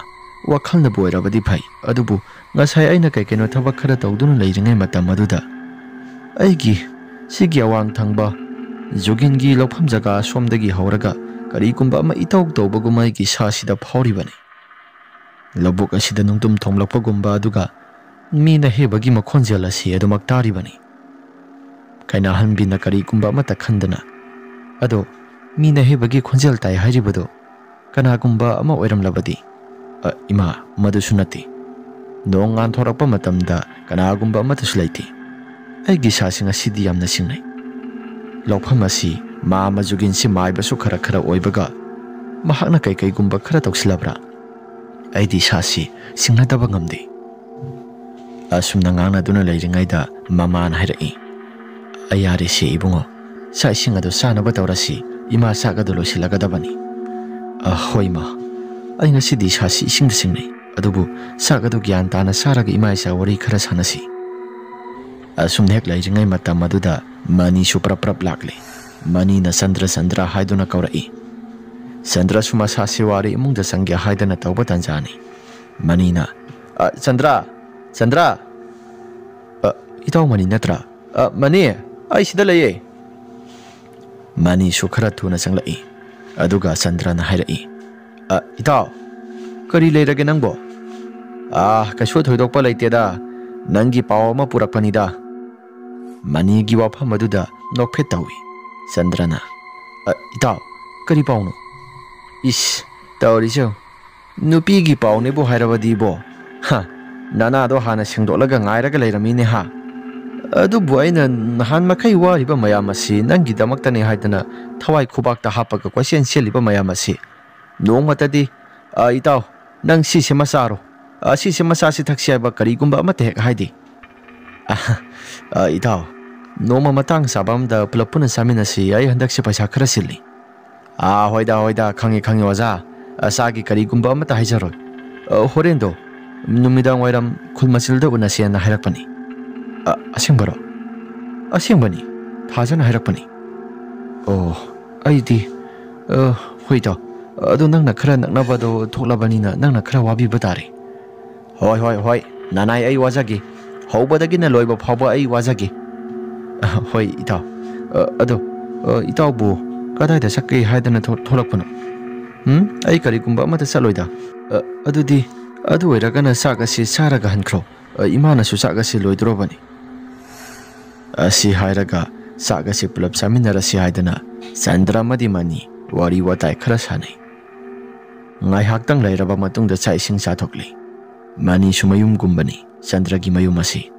ꯋꯥꯈꯜꯅꯕꯨ ꯑꯣꯏꯔꯕꯗꯤ ꯐꯩ ꯑꯗꯨꯕꯨ ꯉꯁꯥꯏ ꯑꯩꯅ ꯀꯩꯅꯣ ꯊꯕꯛ ꯈꯔ ꯇꯧꯗꯨꯅ ꯂꯩꯔꯤꯉꯩ ꯃꯇꯝ ꯑꯗꯨꯗ ꯑꯩꯒꯤ ꯁꯤꯒꯤ ꯑꯋꯥꯡ ꯊꯪꯕ ꯖꯨꯒꯤꯟꯒꯤ ꯂꯧꯐꯝ ꯖꯒꯥ ꯁꯣꯝꯗꯒꯤ ꯍꯧꯔꯒ ꯀꯔꯤꯒꯨꯝꯕ ꯑꯃ ꯏꯇꯧ ꯇꯧꯕꯒꯨꯝ ꯑꯩꯒꯤ ꯏꯁꯥꯁꯤꯗ ꯐꯥꯎꯔꯤꯕꯅꯤ ꯂꯧꯕꯨꯛ ꯑꯁꯤꯗ ꯅꯨꯡꯇꯨꯝ ꯊꯣꯝꯂꯛꯄꯒꯨꯝꯕ ꯑꯗꯨꯒ ꯃꯤꯅ ꯍꯦꯕꯒꯤ ꯃꯈꯣꯟꯖꯦꯜ ꯑꯁꯤ ꯑꯗꯨꯃꯛ ꯇꯥꯔꯤꯕꯅꯤ ꯀꯩꯅꯥꯍꯟꯕꯤꯅ ꯀꯔꯤꯒꯨꯝꯕ ꯑꯃꯠꯇ ꯈꯟꯗꯅ ꯑꯗꯣ ꯃꯤꯅ ꯍꯦꯕꯒꯤ ꯈꯣꯟꯖꯦꯜ ꯇꯥꯏ ꯍꯥꯏꯔꯤꯕꯗꯣ ꯀꯅꯥꯒꯨꯝꯕ ꯑꯃ ꯑꯣꯏꯔꯝꯂꯕꯗꯤ ꯏꯃꯥ ꯃꯗꯨꯁꯨ ꯅꯠꯇꯦ ꯅꯣꯡ ꯉꯥꯟꯊꯣꯔꯛꯄ ꯃꯇꯝꯗ ꯀꯅꯥꯒꯨꯝꯕ ꯑꯃꯠꯇꯁꯨ ꯂꯩꯇꯦ ꯑꯩꯒꯤ ꯏꯁꯥꯁꯤ ꯉꯁꯤꯗꯤ ꯌꯥꯝꯅ ꯁꯤꯡꯅꯩ ꯂꯧꯐꯝ ꯑꯁꯤ ꯃꯥꯃ ꯖꯨꯒꯤꯟꯁꯤ ꯃꯥꯏꯕꯁꯨ ꯈꯔ ꯈꯔ ꯑꯣꯏꯕꯒ ꯃꯍꯥꯛꯅ ꯀꯩꯒꯨꯝꯕ ꯈꯔ ꯇꯧꯁꯤꯜꯂꯕ꯭ꯔꯥ ꯑꯩꯗꯤ ꯏꯁꯥꯁꯤ ꯁꯤꯡꯅꯗꯕ ꯉꯝꯗꯦ ꯑꯁꯨꯝꯅ ꯉꯥꯡꯅꯗꯨꯅ ꯂꯩꯔꯤꯉꯩꯗ ꯃꯃꯥꯅ ꯍꯥꯏꯔꯛꯏ ꯌꯥꯔꯦꯁꯤ ꯏꯕꯨꯡꯉꯣ ꯆꯥꯛ ꯏꯁꯤꯡ ꯑꯗꯨ ꯆꯥꯅꯕ ꯇꯧꯔꯁꯤ ꯏꯃꯥ ꯆꯥꯛ ꯑꯗꯨ ꯂꯣꯏꯁꯤꯜꯂꯒꯗꯕꯅꯤ ꯍꯣꯏ ꯃꯥ ꯑꯩ ꯉꯁꯤꯗꯤ ꯏꯁꯥꯁꯤ ꯏꯁꯤꯡꯗ ꯁꯤꯡꯅꯩ ꯑꯗꯨꯕꯨ ꯆꯥꯛ ꯑꯗꯨ ꯒ꯭ꯌꯥꯟ ꯇꯥꯅ ꯆꯥꯔꯒ ꯏꯃꯥ ꯏꯆꯥ ꯋꯥꯔꯤ ꯈꯔ ꯁꯥꯟꯅꯁꯤ ꯑꯁꯨꯝꯅ ꯍꯦꯛ ꯂꯩꯔꯤꯉꯩ ꯃꯇꯝ ꯑꯗꯨꯗ ꯃꯅꯤꯁꯨ ꯄ꯭ꯔꯞ ꯄ꯭ꯔꯞ ꯂꯥꯛꯂꯦ ꯃꯅꯤꯅ ꯆꯟꯗ꯭ꯔ ꯍꯥꯏꯗꯨꯅ ꯀꯧꯔꯛꯏ ꯆꯟꯗ꯭ꯔꯁꯨ ꯃꯁꯥꯁꯤ ꯋꯥꯔꯤ ꯏꯃꯨꯡꯗ ꯆꯪꯒꯦ ꯍꯥꯏꯗꯅ ꯇꯧꯕ ꯇꯥꯟꯖꯥꯅꯤ ꯃꯅꯤꯅ ꯆꯟꯗ꯭ꯔ ꯏꯇꯥꯎ ꯃꯅꯤ ꯅꯠꯇ꯭ꯔꯥ ꯃꯅꯤ ꯑꯩ ꯁꯤꯗ ꯂꯩꯌꯦ ꯃꯅꯤꯁꯨ ꯈꯔ ꯊꯨꯅ ꯆꯪꯂꯛꯏ ꯑꯗꯨꯒ ꯆꯟꯗ꯭ꯔꯅ ꯍꯥꯏꯔꯛꯏ ꯏꯇꯥꯎ ꯀꯔꯤ ꯂꯩꯔꯒꯦ ꯅꯪꯕꯣ ꯀꯩꯁꯨ ꯊꯣꯏꯗꯣꯛꯄ ꯂꯩꯇꯦꯗ ꯅꯪꯒꯤ ꯄꯥꯎ ꯑꯃ ꯄꯨꯔꯛꯄꯅꯤꯗ ꯃꯅꯤꯒꯤ ꯋꯥꯐꯝ ꯑꯗꯨꯗ ꯅꯣꯛꯐꯦꯠ ꯇꯧꯏ ꯆꯟꯗ꯭ꯔꯅ ꯏꯇꯥꯎ ꯀꯔꯤ ꯄꯥꯎꯅꯣ ꯏꯁ ꯇꯧꯔꯤꯁꯦ ꯅꯨꯄꯤꯒꯤ ꯄꯥꯎꯅꯦꯕꯨ ꯍꯥꯏꯔꯕꯗꯤ ꯏꯕꯣ ꯅꯅꯥꯗꯣ ꯍꯥꯟꯅ ꯁꯦꯡꯗꯣꯛꯂꯒ ꯉꯥꯏꯔꯒ ꯂꯩꯔꯝꯃꯤꯅꯦ ꯑꯗꯨꯕꯨ ꯑꯩꯅ ꯅꯍꯥꯟ ꯃꯈꯩ ꯋꯥꯔꯤꯕ ꯃꯌꯥꯝ ꯑꯁꯤ ꯅꯪꯒꯤꯗꯃꯛꯇꯅꯤ ꯍꯥꯏꯗꯅ ꯊꯋꯥꯏ ꯈꯨꯕꯥꯛꯇ ꯍꯥꯞꯄꯒ ꯀꯣꯏꯆꯦꯟ ꯆꯦꯜꯂꯤꯕ ꯃꯌꯥꯝ ꯑꯁꯤ ꯅꯣꯡꯃꯇꯗꯤ ꯏꯇꯥꯎ ꯅꯪ ꯁꯤꯁꯦ ꯃꯆꯥꯔꯣ ꯁꯤꯁꯦ ꯃꯆꯥꯁꯤ ꯊꯛꯁꯤ ꯍꯥꯏꯕ ꯀꯔꯤꯒꯨꯝꯕ ꯑꯃꯠꯇ ꯍꯦꯛ ꯍꯥꯏꯗꯦ ꯏꯇꯥꯎ ꯅꯣꯡꯃ ꯃꯇꯥꯡ ꯆꯥꯕ ꯑꯃꯗ ꯄꯨꯂꯞ ꯄꯨꯟꯅ ꯆꯥꯃꯤꯟꯅꯁꯤ ꯑꯩ ꯍꯟꯗꯛꯁꯦ ꯄꯩꯁా ꯈꯔ ꯆꯤꯜꯂꯤ ꯍꯣꯏꯗ ꯈꯪꯉꯤ ꯑꯣꯖꯥ ꯆꯥꯒꯤ ꯀꯔꯤꯒꯨꯝꯕ ꯑꯃꯠꯇ ꯍꯥꯏꯖꯔꯣꯏ ꯍꯣꯔꯦꯟꯗꯣ ꯅꯨꯃꯤꯗꯥꯡ ꯋꯥꯏꯔꯝ ꯈꯨꯜ ꯃꯆꯤꯜꯗ ꯎꯅꯁꯦꯅ ꯍꯥꯏꯔꯛꯄꯅꯤ ꯑꯁꯦꯡꯕꯔꯣ ꯑꯁꯦꯡꯕꯅꯤ ꯊꯥꯖꯅ ꯍꯥꯏꯔꯛꯄꯅꯤ ꯑꯣ ꯑꯩꯗꯤ ꯍꯣꯏꯗ ꯑꯗꯣ ꯅꯪꯅ ꯈꯔ ꯅꯛꯅꯕꯗꯣ ꯊꯣꯛꯂꯕꯅꯤꯅ ꯅꯪꯅ ꯈꯔ ꯋꯥꯕꯤꯕ ꯇꯥꯔꯦ ꯍꯣꯏ ꯅꯅꯥꯏ ꯑꯩ ꯋꯥꯖꯒꯦ ꯍꯧꯕꯗꯒꯤꯅ ꯂꯣꯏꯕ ꯐꯥꯎꯕ ꯑꯩ ꯋꯥꯖꯒꯦ ꯍꯣꯏ ꯏꯇꯥꯎ ꯑꯗꯣ ꯏꯇꯥꯎꯕꯨ ꯀꯗꯥꯏꯗ ꯆꯠꯀꯦ ꯍꯥꯏꯗꯅ ꯊꯣꯛꯂꯛꯄꯅꯣ ꯑꯩ ꯀꯔꯤꯒꯨꯝꯕ ꯑꯃꯠꯇ ꯆꯠꯂꯣꯏꯗ ꯑꯗꯨꯗꯤ ꯑꯗꯨ ꯑꯣꯏꯔꯒꯅ ꯆꯥꯛ ꯑꯁꯤ ꯆꯥꯔꯒ ꯍꯟꯈ꯭ꯔꯣ ꯏꯃꯥꯅꯁꯨ ꯆꯥꯛ ꯑꯁꯤ ꯂꯣꯏꯗꯣꯔꯕꯅꯤ ꯑꯁꯤ ꯍꯥꯏꯔꯒ ꯆꯥꯛ ꯑꯁꯤ ꯄꯨꯂꯞ ꯆꯥꯃꯤꯟꯅꯔꯁꯤ ꯍꯥꯏꯗꯅ ꯆꯟꯗ꯭ꯔ ꯑꯃꯗꯤ ꯃꯅꯤ ꯋꯥꯔꯤ ꯋꯥꯇꯥꯏ ꯈꯔ ꯁꯥꯟꯅꯩ ꯉꯥꯏꯍꯥꯛꯇꯪ ꯂꯩꯔꯕ ꯃꯇꯨꯡꯗ ꯆꯥꯛ ꯏꯁꯤꯡ ꯆꯥꯊꯣꯛꯂꯤ ꯃꯅꯤꯁꯨ ꯃꯌꯨꯝꯒꯨꯝꯕꯅꯤ ꯆꯟꯗ꯭ꯔꯒꯤ ꯃꯌꯨꯝ ꯑꯁꯤ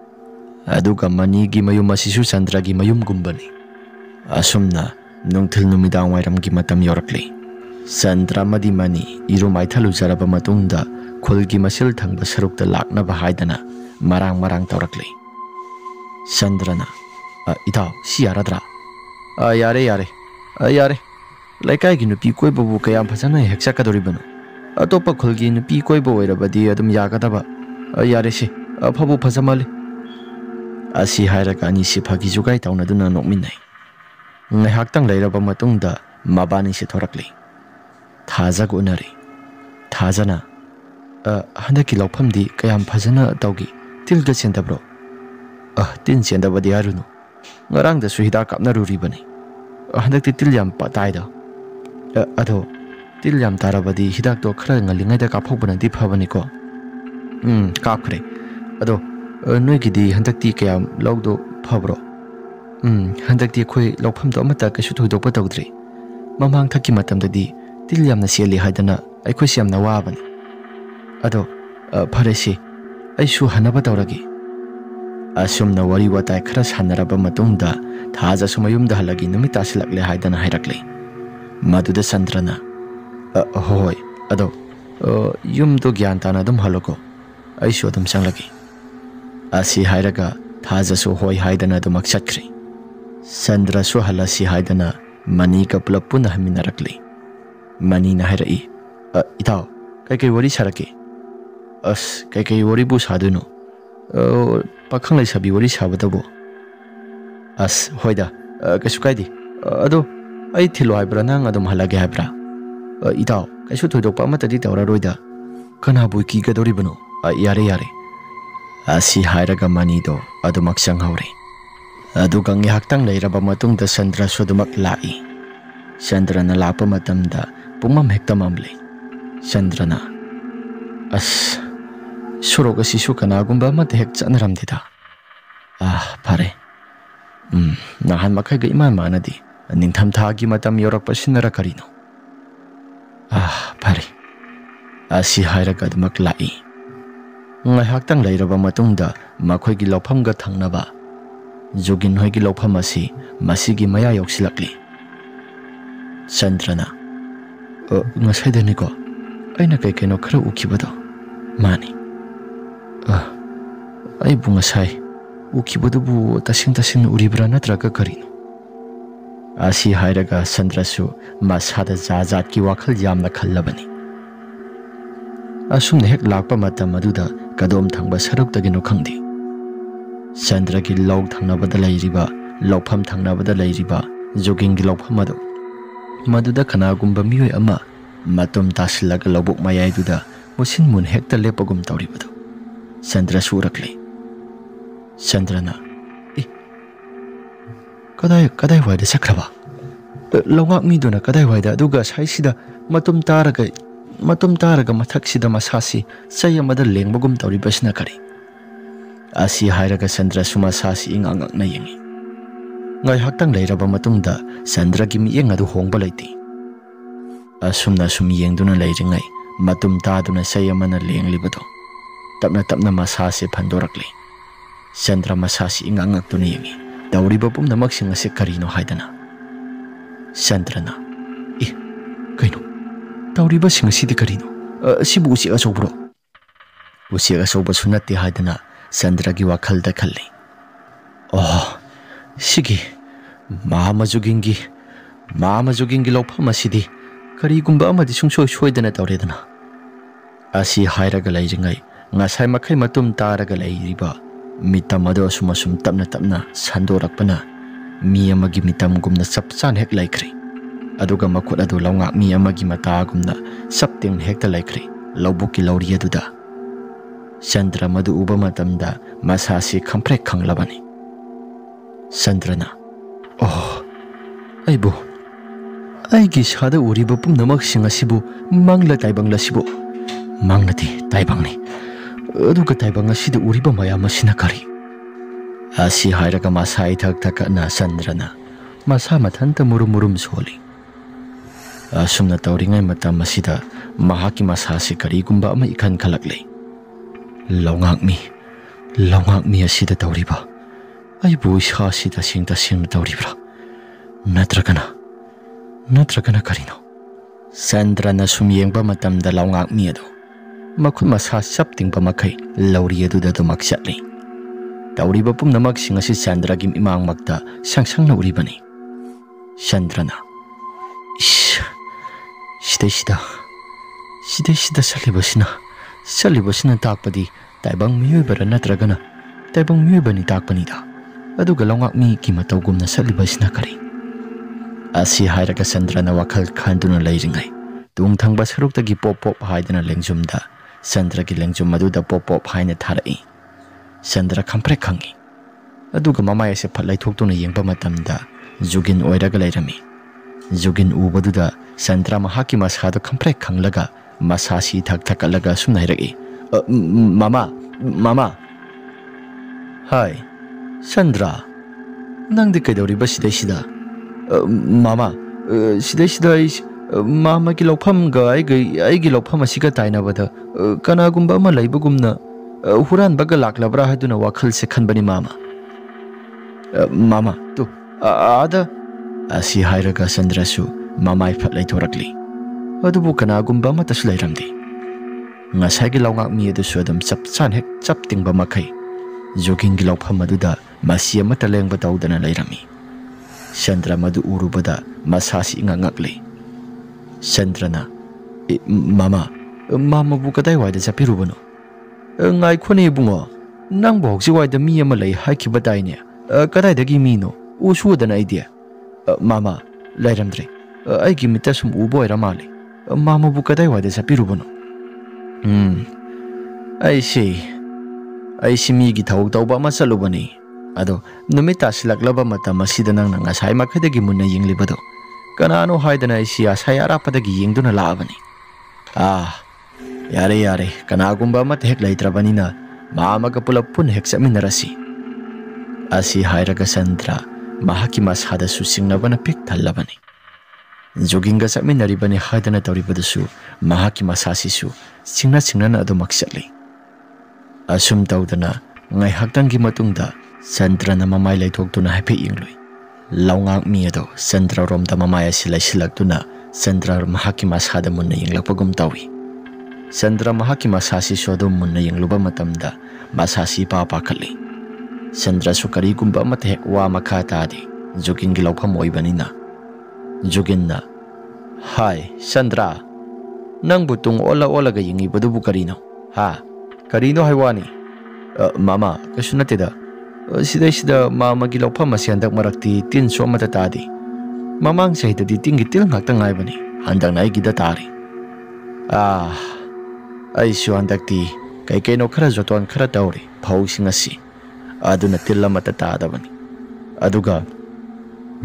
ꯑꯗꯨꯒ ꯃꯅꯤꯒꯤ ꯃꯌꯨꯝ ꯑꯁꯤꯁꯨ ꯆꯟꯗ꯭ꯔꯒꯤ ꯃꯌꯨꯝꯒꯨꯝꯕꯅꯤ ꯑꯁꯨꯝꯅ ꯅꯨꯡꯊꯤꯜ ꯅꯨꯃꯤꯗꯥꯡ ꯋꯥꯏꯔꯝꯒꯤ ꯃꯇꯝ ꯌꯧꯔꯛꯂꯤ ꯆꯟꯗ꯭ꯔ ꯑꯃꯗꯤ ꯃꯅꯤ ꯏꯔꯨ ꯃꯥꯏꯊꯜꯂꯨꯖꯔꯕ ꯃꯇꯨꯡꯗ ꯈꯨꯜꯒꯤ ꯃꯆꯤꯜ ꯊꯪꯕ ꯁꯔꯨꯛꯇ ꯂꯥꯛꯅꯕ ꯍꯥꯏꯗꯅ ꯃꯔꯥꯡ ꯇꯧꯔꯛꯂꯤ ꯆꯟꯗ꯭ꯔꯅ ꯏꯇꯥꯎ ꯁꯤ ꯌꯥꯔꯗ꯭ꯔꯥ ꯌꯥꯔꯦ ꯂꯩꯀꯥꯏꯒꯤ ꯅꯨꯄꯤ ꯀꯣꯏꯕꯕꯨ ꯀꯌꯥꯝ ꯐꯖꯅ ꯍꯦꯛ ꯆꯠꯀꯗꯧꯔꯤꯕꯅꯣ ꯑꯇꯣꯞꯄ ꯈꯨꯜꯒꯤ ꯅꯨꯄꯤ ꯀꯣꯏꯕ ꯑꯣꯏꯔꯕꯗꯤ ꯑꯗꯨꯝ ꯌꯥꯒꯗꯕ ꯌꯥꯔꯦꯁꯤ ꯐꯕꯨ ꯐꯖꯃꯜꯂꯤ ꯑꯁꯤ ꯍꯥꯏꯔꯒ ꯑꯅꯤꯁꯤ ꯐꯥꯒꯤ ꯖꯨꯒꯥꯏ ꯇꯧꯅꯗꯨꯅ ꯅꯣꯛꯃꯤꯟꯅꯩ ꯉꯥꯏꯍꯥꯛꯇꯪ ꯂꯩꯔꯕ ꯃꯇꯨꯡꯗ ꯃꯕꯥꯅꯤꯁꯤ ꯊꯣꯔꯛꯂꯤ ꯊꯥꯖꯒ ꯎꯅꯔꯤ ꯊꯥꯖꯅ ꯍꯟꯗꯛꯀꯤ ꯂꯧꯐꯝꯗꯤ ꯀꯌꯥꯝ ꯐꯖꯅ ꯇꯧꯈꯤ ꯇꯤꯜꯒ ꯆꯦꯟꯗꯕ꯭ꯔꯣ ꯇꯤꯟ ꯆꯦꯟꯗꯕꯗꯤ ꯍꯥꯏꯔꯨꯅꯨ ꯉꯔꯥꯡꯗꯁꯨ ꯍꯤꯗꯥꯛ ꯀꯥꯞꯅꯔꯨꯔꯤꯕꯅꯤ ꯍꯟꯗꯛꯇꯤ ꯇꯤꯜ ꯌꯥꯝ ꯇꯥꯏꯗ ꯑꯗꯣ ꯇꯤꯜ ꯌꯥꯝ ꯇꯥꯔꯕꯗꯤ ꯍꯤꯗꯥꯛꯇꯣ ꯈꯔ ꯉꯜꯂꯤꯉꯩꯗ ꯀꯥꯞꯍꯧꯕꯅꯗꯤ ꯐꯕꯅꯤꯀꯣ ꯀꯥꯞꯈ꯭ꯔꯦ ꯑꯗꯣ ꯅꯣꯏꯒꯤꯗꯤ ꯍꯟꯗꯛꯇꯤ ꯀꯌꯥꯝ ꯂꯧꯗꯣ ꯐꯕ꯭ꯔꯣ ꯍꯟꯗꯛꯇꯤ ꯑꯩꯈꯣꯏ ꯂꯧꯐꯝꯗꯣ ꯑꯃꯠꯇ ꯀꯩꯁꯨ ꯊꯣꯏꯗꯣꯛꯄ ꯇꯧꯗ꯭ꯔꯤ ꯃꯃꯥꯡ ꯊꯛꯀꯤ ꯃꯇꯝꯗꯗꯤ ꯇꯤꯜ ꯌꯥꯝꯅ ꯆꯦꯜꯂꯤ ꯍꯥꯏꯗꯅ ꯑꯩꯈꯣꯏꯁꯤ ꯌꯥꯝꯅ ꯋꯥꯕꯅꯤ ꯑꯗꯣ ꯐꯔꯦꯁꯤ ꯑꯩꯁꯨ ꯍꯟꯅꯕ ꯇꯧꯔꯒꯦ ꯑꯁꯨꯝꯅ ꯋꯥꯔꯤ ꯋꯥꯇꯥꯏ ꯈꯔ ꯁꯥꯟꯅꯔꯕ ꯃꯇꯨꯡꯗ ꯊꯥꯖꯁꯨ ꯃꯌꯨꯝꯗ ꯍꯜꯂꯒꯤ ꯅꯨꯃꯤꯠ ꯇꯥꯁꯤꯜꯂꯛꯂꯦ ꯍꯥꯏꯗꯅ ꯍꯥꯏꯔꯛꯂꯤ ꯃꯗꯨꯗ ꯆꯟꯗ꯭ꯔꯅ ꯍꯣꯏ ꯑꯗꯣ ꯌꯨꯝꯗꯣ ꯒ꯭ꯌꯥꯟ ꯇꯥꯅ ꯑꯗꯨꯝ ꯍꯜꯂꯣꯀꯣ ꯑꯩꯁꯨ ꯑꯗꯨꯝ ꯆꯪꯂꯒꯦ ꯑꯁꯤ ꯍꯥꯏꯔꯒ ꯊꯥꯖꯁꯨ ꯍꯣꯏ ꯍꯥꯏꯗꯅ ꯑꯗꯨꯃꯛ ꯆꯠꯈ꯭ꯔꯤ ꯆꯟꯗ꯭ꯔꯁꯨ ꯍꯜꯂꯁꯤ ꯍꯥꯏꯗꯅ ꯃꯅꯤꯒ ꯄꯨꯂꯞ ꯄꯨꯟꯅ ꯍꯟꯃꯤꯟꯅꯔꯛꯂꯤ ꯃꯅꯤꯅ ꯍꯥꯏꯔꯛꯏ ꯏꯇꯥꯎ ꯀꯩꯀꯩ ꯋꯥꯔꯤ ꯁꯥꯔꯛꯀꯦ ꯀꯩꯀꯩ ꯋꯥꯔꯤꯕꯨ ꯁꯥꯗꯣꯏꯅꯣ ꯄꯥꯈꯪ ꯂꯩꯁꯥꯕꯤ ꯋꯥꯔꯤ ꯁꯥꯕꯗꯕꯨ ꯍꯣꯏꯗ ꯀꯩꯁꯨ ꯀꯥꯏꯗꯦ ꯑꯗꯣ ꯑꯩ ꯊꯤꯜꯂꯣ ꯍꯥꯏꯕ꯭ꯔꯥ ꯅꯪ ꯑꯗꯨꯝ ꯍꯜꯂꯒꯦ ꯍꯥꯏꯕ꯭ꯔꯥ Itaw, kaisu thoidokpa amatadi tawraroida. Kanabu kigadoribano. Yare yare. Asi hairaga manido adumak sanghaure. Aduga ngihaktang lairaba matungda Chandra sudumak lai. Chandra na lapa matamda pumam hekta mamle. Chandra na as suroga sisu kanagumba mat hek chanaramdida. Pare. Nahan makai ga iman manadi. Nintham thagi matam yorakpa sinara karino. Pare. Asi hairaga adumak lai. Ngaihaktan lairaba matungda makoigi lauphamga thangnaba. Jogin hoigi laupham asi masigi maya yoksilakli. Chandrana ngasaidani ko aina kai kaino khara ukibado mani ai bunga sai ukibado bu tasing uribra natraga karino. Asi hairaga Chandrasu masada jajat ki wakhal yamna khallabani. Asumna hek lakpa matam aduda kadom thangba saruktagino khangdi. Chandra ki log thangnabada lairiba lauphamthangnabada lairiba jogging ki laupham adu maduda kanagumba mioi ama matum tasilaga lobuk mayaiduda musin mun hekta lepagum tawribadu. Chandra surakli. Chandrana kadai waida sakraba longak miduna kadai waida aduga saisida matum taraga mathaksida masasi sayamada lengbagum tawribasna kari. Asi hairaga Chandra suma sasi ingangak na yengi. Ngai haktang lairaba matungda Chandra ki miyeng adu hongba laiti. Asumna sum yengduna lairingai matum taduna sayamana lenglibado. Tapna masasi pandorakli. Chandra masasi ingangak tuna yengi. Tawriba pumnamak singasi karino haidana. Chandra na kaino tawriba singasi di karino. Sibu usi asobro. Usi asobro sunati haidana. Chandra ki wakhalda khalli. Sigi mama jogingi laupham asidi karigumba amadi sungsoi soidana tawredana. Asi hairaga lairingai ngasai makai matum taraga lairiba mitam ado sumasum tapna sandorakpana mi amagi mitam gumna sapsan hek laikri. Aduga makut adu laungak mi amagi mata gumna sapting hekta laikri laubuki lauri aduda. Chandra madu uba matamda masasi kamprek kanglabani. Chandrana aibu aigi sada uriba pumnamak singasibu mangla taibangla sibu mangnati taibangni aduga taibanga sida uriba mayam asina kari. Asi hairaga masai thakna Chandrana masa mathanta murum soli. Asumna tawringai matam masida mahaki masasi karigumba ama ikhan khalakle. Laungak mi asida tawriba aibu isha sida singta tawribra natragana karino. Chandrana sumyengba matamda laungak mi ado makut masa saptingba makai lauri aduda dumak chatli. Tawriba pumnamak singasi Chandra gi imang magda sangsangna uribani. Chandrana sida salibasina takpadi taibang miyobara natragana taibang miyobani takpanida. Aduga laungak mi ki matawgumna salibasina kari. Asi hairaga Chandrana wakhal khanduna lairingai tung thangba saruktagi pop haidana lengjumda Chandra ki lengjum aduda pop haina tharai. Chandra kamprek khangi. Aduga mamai ase phatlai thoktuna yengba matamda jugin oiraga lairami. Jugin ubaduda Chandra mahaki masada kamprek khanglaga masasi thakalaga sumnairagi. Mama. Hai, Chandra. Nang di kaidawriba sida. Mama, sida mama ki laupam ga aigi laupam asiga tainabada kanagumba ama laibagumna huran baga laklabra haduna wakhal se khanbani mama. Mama, tu ada asi hairaga Chandrasu mamai phatlai thorakli. Adubu kanagumba ama tasu lairamdi. Ngasai gi laungak mi adu sudam sapsan hek chaptingba makai jogging gi laupam aduda masi ama talengba tawdana lairami. Chandra madu urubada masasi ingangakli. Chandrana mama bu kadai waida chapirubano. Ngai khone bungo nang bokji waida mi ama lei hakiba daine kadai dagi mi no usudana idea. Mama lairamdre aigi mita sum ubo era mali ꯃꯥꯃꯕꯨ ꯀꯗꯥꯏꯋꯥꯏꯗ ꯆꯠꯄꯤꯔꯨꯕꯅꯣ? ꯑꯩꯁꯤ ꯃꯤꯒꯤ ꯊꯕꯛ ꯇꯧꯕ ꯑꯃ ꯆꯠꯂꯨꯕꯅꯤ. ꯑꯗꯣ ꯅꯨꯃꯤꯠ ꯇꯥꯁꯤꯜꯂꯛꯂꯕ ꯃꯇꯝ ꯑꯁꯤꯗ ꯅꯪꯅ ꯉꯁꯥꯏ ꯃꯈꯩꯗꯒꯤ ꯃꯨꯟꯅ ꯌꯦꯡꯂꯤꯕꯗꯣ ꯀꯅꯥꯅꯣ ꯍꯥꯏꯗꯅ ꯑꯩꯁꯤ ꯑꯁꯥꯏ ꯑꯔꯥꯞꯄꯗꯒꯤ ꯌꯦꯡꯗꯨꯅ ꯂꯥꯛꯑꯕꯅꯤ. ꯌꯥꯔꯦ ꯀꯅꯥꯒꯨꯝꯕ ꯑꯃꯠꯇ ꯍꯦꯛ ꯂꯩꯇ꯭ꯔꯕꯅꯤꯅ ꯃꯥꯃꯒ ꯄꯨꯂꯞ ꯄꯨꯟꯅ ꯍꯦꯛ ꯆꯠꯃꯤꯟꯅꯔꯁꯤ. ꯑꯁꯤ ꯍꯥꯏꯔꯒ ꯆꯟꯗ꯭ꯔ ꯃꯍꯥꯛꯀꯤ ꯃꯁꯥꯗꯁꯨ ꯆꯤꯡꯅꯕꯅ ꯄꯤꯛ ꯊꯜꯂꯕꯅꯤ. ꯖꯣꯒꯤꯡꯒ ꯆꯠꯃꯤꯟꯅꯔꯤꯕꯅꯤ ꯍꯥꯏꯗꯅ ꯇꯧꯔꯤꯕꯗꯨꯁꯨ ꯃꯍꯥꯛꯀꯤ ꯃꯁꯥꯁꯤꯁꯨ ꯆꯤꯡꯅ ꯑꯗꯨꯃꯛ ꯆꯠꯂꯤ. ꯑꯁꯨꯝ ꯇꯧꯗꯅ ꯉꯥꯏꯍꯥꯛꯇꯪꯒꯤ ꯃꯇꯨꯡꯗ ꯆꯟꯗ꯭ꯔꯅ ꯃꯃꯥꯏ ꯂꯩꯊꯣꯛꯇꯨꯅ ꯍꯥꯏꯐꯦꯠ ꯌꯦꯡꯂꯨꯏ. ꯂꯧꯉꯥꯛꯃꯤ ꯑꯗꯣ ꯆꯟꯗ꯭ꯔꯔꯣꯝꯗ ꯃꯃꯥꯏ ꯑꯁꯤ ꯂꯩꯁꯤꯜꯂꯛꯇꯨꯅ ꯆꯟꯗ꯭ꯔ ꯃꯍꯥꯛꯀꯤ ꯃꯁꯥꯗ ꯃꯨꯟꯅ ꯌꯦꯡꯂꯛꯄꯒꯨꯝ ꯇꯧꯏ. ꯆꯟꯗ꯭ꯔ ꯃꯍꯥꯛꯀꯤ ꯃꯁꯥꯁꯤꯁꯨ ꯑꯗꯨꯝ ꯃꯨꯟꯅ ꯌꯦꯡꯂꯨꯕ ꯃꯇꯝꯗ ꯃꯁꯥꯁꯤ ꯏꯄꯥ ꯄꯥꯈꯠꯂꯤ. ꯆꯟꯗ꯭ꯔꯁꯨ ꯀꯔꯤꯒꯨꯝꯕ ꯑꯃꯠꯇ ꯍꯦꯛ ꯋꯥ ꯃꯈꯥ ꯇꯥꯗꯦ. ꯖꯣꯒꯤꯟꯒꯤ ꯂꯧꯐꯝ ꯑꯣꯏꯕꯅꯤꯅ. ꯖꯣꯒꯤꯟꯅ, ꯍꯥꯏ ꯆꯟꯗ꯭ꯔ, ꯅꯪꯕꯨ ꯇꯨꯡ ꯑꯣꯜꯂꯒ ꯌꯦꯡꯉꯤꯕꯗꯨꯕꯨ ꯀꯔꯤꯅꯣ? ꯀꯔꯤꯅꯣ ꯍꯥꯏꯋꯥꯅꯤ? ꯃꯥꯃꯥ, ꯀꯩꯁꯨ ꯅꯠꯇꯦꯗ. ꯁꯤꯗꯩꯁꯤꯗ ꯃꯥꯃꯒꯤ ꯂꯧꯐꯝ ꯑꯁꯤ ꯍꯟꯗꯛ ꯃꯔꯛꯇꯤ ꯇꯤꯟꯁꯨ ꯑꯃꯠꯇ ꯇꯥꯗꯦ. ꯃꯃꯥꯡ ꯆꯍꯤꯗꯗꯤ ꯇꯤꯟꯒꯤ ꯇꯤꯜ ꯉꯥꯛꯇ ꯉꯥꯏꯕꯅꯤ. ꯍꯟꯗꯛꯅ ꯑꯩꯒꯤꯗ ꯇꯥꯔꯤ. ꯑꯩꯁꯨ ꯍꯟꯗꯛꯇꯤ ꯀꯩꯅꯣ खरा जोꯇꯣꯟ खरा तौरी फौसिंग असी अदुना तिल अमता तादबनी अदुगा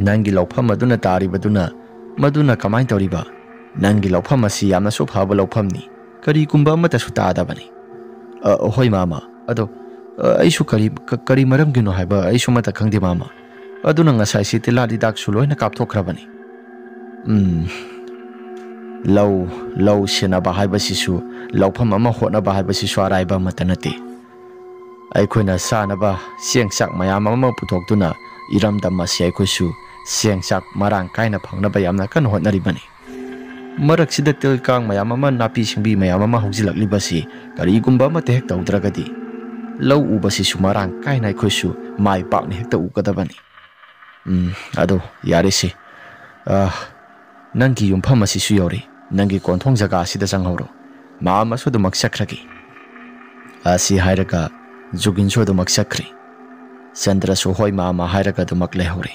नंगी लौफम अदुना तारिबदुना मदुना कमाई तौरीबा नंगी लौफम असी यामना सु फाबा लौफमनी करीगुंबा अमतासु तादबनी होय मामा अदो अइसु करी मरमगिनो हाइबा अइसु मता खंगदे मामा अदुना ngasai si tiladi daksu loina kapthokrabani lau sena bahaiba sisu laufam ama hotna bahaiba sisu araiba matanate aikoina sanaba sengsak mayam ama puthokduna iramdam asi aikosu sengsak marang kaina phangnaba yamna kan hotnaribani maraksida tilkang mayam ama napi singbi mayam ama haujilaklibasi karigumba ama hek tawdragadi lau ubasi su marang kaina aikosu mai pakne hekta ukadabani ado yarese nangi yumpham asi su yori nangi konthong jaga asida changhoro mama su dumak sakragi asi hairaga jugin su dumak sakri Chandra su hoi mama hairaga dumak lehori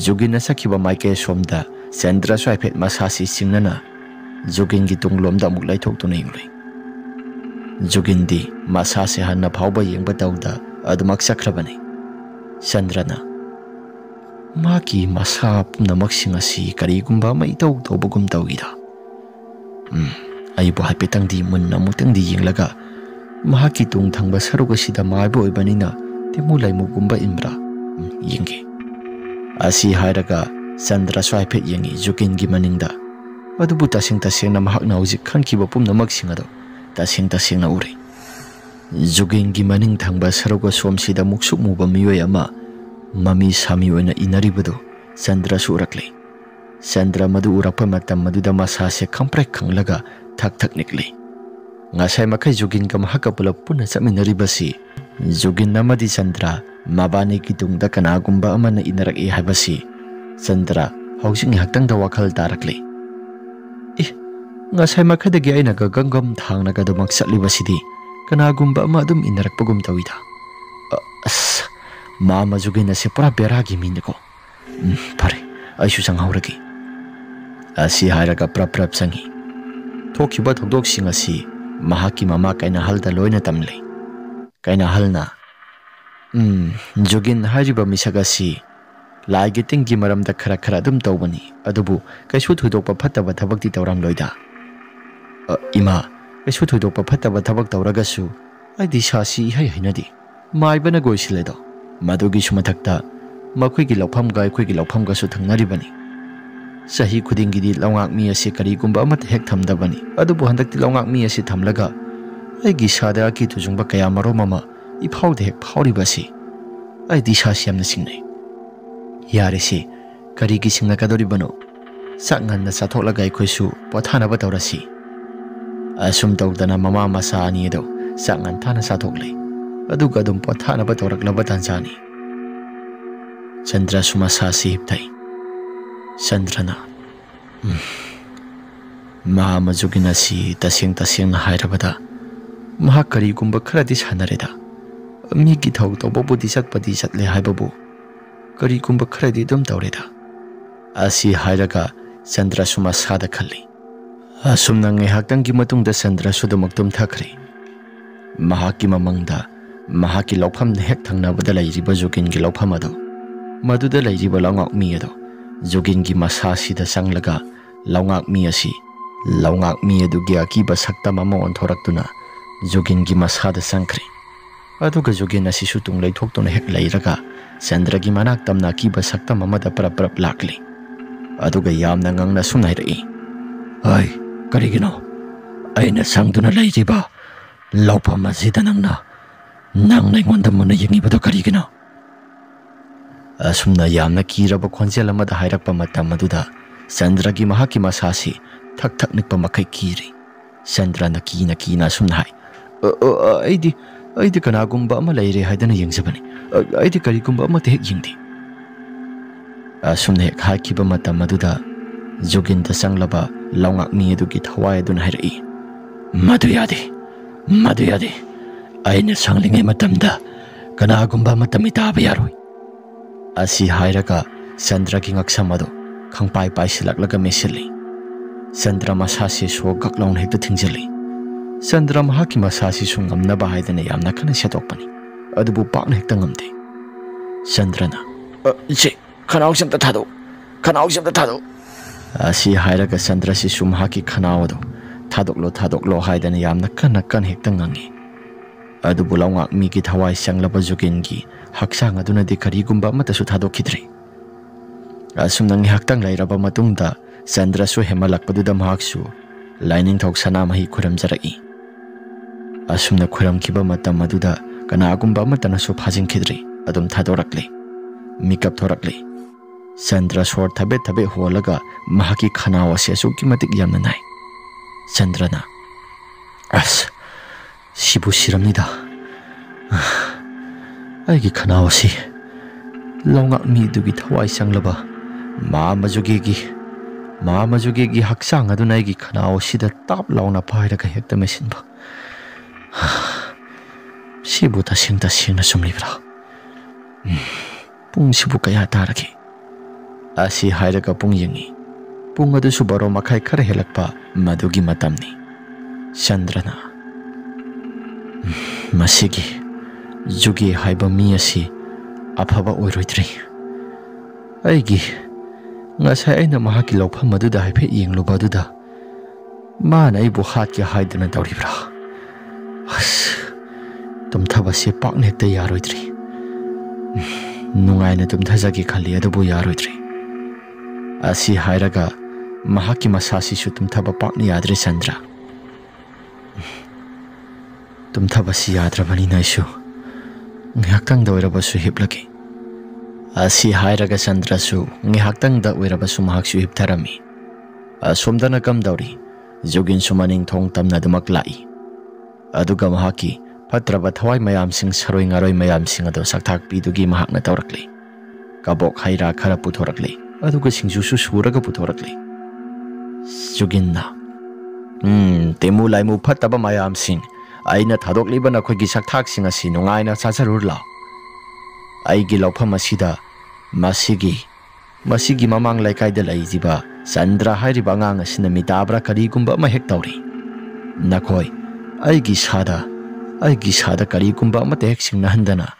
jugin na sakhiba maike somda Chandra su aiphet masasi singnana jugin gi tunglomda amuk laithok tu ningri jugin di masase hanna phauba yengba tawda adumak sakrabani Chandra na maki masa punamak singasi karigumba mai taw tawbagum tawida aibu haipetang di munna mutang di yenglaga mahaki tung thangba saruga sida maibo ibanina temulai mugumba imbra yenge asi hairaga Chandra swai phet yengi jugin gi maningda adubu tasing na mahak na hojik khankiba pumnamak singado tasing na uri jugin gi maning thangba saruga somsida muksuk muba miyoi ama mami sami oina inaribado Chandra su urakle Chandra madu urakpa matam maduda masase khamprek khanglaga thak nikli ngasai makai jugin ka mahaka pulap puna chaminaribasi jugin namadi Chandra mabani ki tungda kanagumba amana inarak e haibasi Chandra hausing haktang da wakhal tarakle ngasai makhadagi aina ga gangam thangna ga dumak satlibasidi kanagumba ama adum inarakpagum tawida Mama jugin ase pura beragi miniko pare aishu sanghauragi asi hairaga prap sangi thokiba thodok singasi mahaki mama kaina halda loina tamle kaina halna jugin hariba misagasi laigeting gi maramda khara dum tawbani adubu kaisu thudokpa phattaba thabakti tawram loida ima kaisu thudokpa phattaba thabak tawragasu aidi sasi hainadi maibana goisiledo Madugi sumathakta makhoi laufamga akhoi laufamga su thangnaribani sahi khudingi di lawngak mi ase karigumba amat hek thamdabani adubu handakti lawngak mi ase thamlaga aigi sada ki tujungba kaya maro mama iphaude hek phauribasi ai di sa siamna singnai yare se karigi singna kadoribano sakngan na satholaga akhoi su pothana ba tawrasi asum tawdana mama masa ani edo sakngan thana sathoklei aduga dum pothana ba tawraklaba tanjani Chandra sumasa sihiptai Chandrana Mahama jugina si tasing na hairabada mahakari gumba kharadi sanareda mi gi thau tawbo di chatle haibabu kari gumba kharadi dum tawreda asi hairaga Chandra sumasa da khalli Asumna ngaihaktangi matungda Sandra sudamak tumthakri. Mahaki mamangda mahaki laupam hek thangnabada lairiba Jogingi laupam ado. Maduda lairiba laungak mi ado Jogingi masasida sanglaga laungak mi asi laungak mi adugi akiba sakta mama onthoraktuna Jogingi masada sangkri. Aduga Jogin asi sutung laithoktuna hek lairaga Sandra gi manak tamna akiba sakta mama da prap lakli. Aduga yamna ngangna sumnairai. Ai, karigino? Aina sangduna lairiba laupam asida nangna ingonda muna yengibado karigino? Asumna yamna kiraba khonjel amada hairakpa matam aduda Sandra gi mahaki masasi thak nikpa makai kiri. Sandra na kina asumna hai. Aidi kanagumba ama laire haidana yengzabani. Aidi karigumba ama te hek yengdi. Asumna hek haikiba matam aduda Joginda sanglaba laungak mi adugi thawai aduna hairai. Madu yade. Aina sanglingai matamda kanagumba matami taba yaroi. Asi hairaga Sandra ki ngaksam ado khangpai silak mesili. Sandra masasi so gaklaun hekta thingzali. Sandra mahaki masasi su ngamnaba haidana yamna kana setokpani. Adubu pakna hekta ngamde. Sandra na je khanau samta thado. Asi hairaga Sandra si su mahaki khanau ado thadoklo haidana yamna kana hekta ngangi. Adubu laungak mi ki thawai sanglaba Jogingi haksang aduna di karigumba matasu thadokidri. Asumna ngihaktang lairaba matungda Sandra su hemalakpaduda mahaksu laining thok sana mahi khuramjarai. Asumna khuramkiba matam aduda kanagumba matana su phajingkhidri adum thadorakli. Mikap thorakli. Sandra sor thabe holaga mahaki khanao ase asukki matik yamna nai. Sandra na sibu siramnida. Aigi khanao ase laungak mi dugi thawai sanglaba Mama Jogegi haksang aduna aigi khanao sida tap launa pairaga hekta mesinba. Sibu tasingna sumlibra. Pung sibu kaya taragi. Asi hairaga pung yengi. Pung adu subaro makai khara helakpa madugi matamni. Sandrana masigi Jogi haiba mi asi afaba oiroidri. Aigi ngasai aina mahaki laupam aduda haife yengluba aduda mana aibu hatki haiduna tauribra. Tumthabase pakna hekta yaroidri. Nungaina tumthajagi khali adubu yaroidri. Asi hairaga mahaki masasi su tumthaba pakna yadre Sandra. Tumthabasi yadrabani naisu ngihaktang da oirabasu hiplaki. Asi hairaga Sandra su ngihaktang da oirabasu mahaksu hiptharami. Asomdana kamdauri Jogin sumaning thong tamna dumak lai. Aduga mahaki patraba thawai mayam sing saroi ngaroi mayam sing ado sakthak pidugi mahakna taurakli. Kabok haira khara puthorakli. Aduga singju su suraga puthorakli. Jogin na temu laimu phataba mayam sing aina thadokliba na khogi sakthak sing asi nungaina chacharur la. Aigi laupam asida masigi mamang laikai da laijiba Sandra hairiba ngang asina mitabra karigumba ma hek tauri. Nakoi aigi sada karigumba ma hek sing nahandana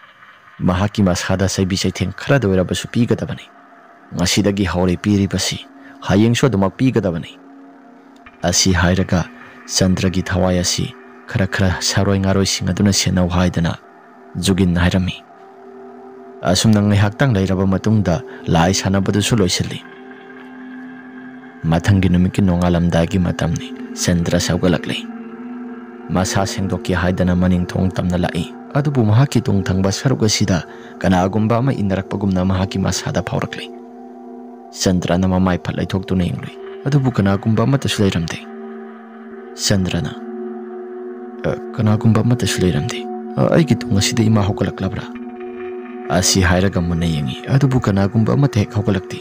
mahaki masada saibi saitheng khara doiraba su pigadabani. Ngasidagi haure piribasi hayeng so dumak pigadabani. Asi hairaga Sandra gi thawai asi khara saroi ngaroi sing aduna senau haidana Jogin hairami. Asumna ngaihaktan lairaba matungda lai sanabadu su loisilli. Mathangi numiki nongalamdagi matamni Sandra saugalakli. Masa sengdoki haidana maning thong tamna lai. Adubu mahaki tungthangba saruk asida kanagumba ama inarakpagumna mahaki masada phaurakli. Sandra na mamai phatlai thoktuna yengli. Adubu kanagumba matasu lairamde. Sandra na kanagumba matasu lairamde. Aigi tung asida ima hokalaklabra. Asi hairaga muna yengi. Adubu kanagumba mata hek hokalakti.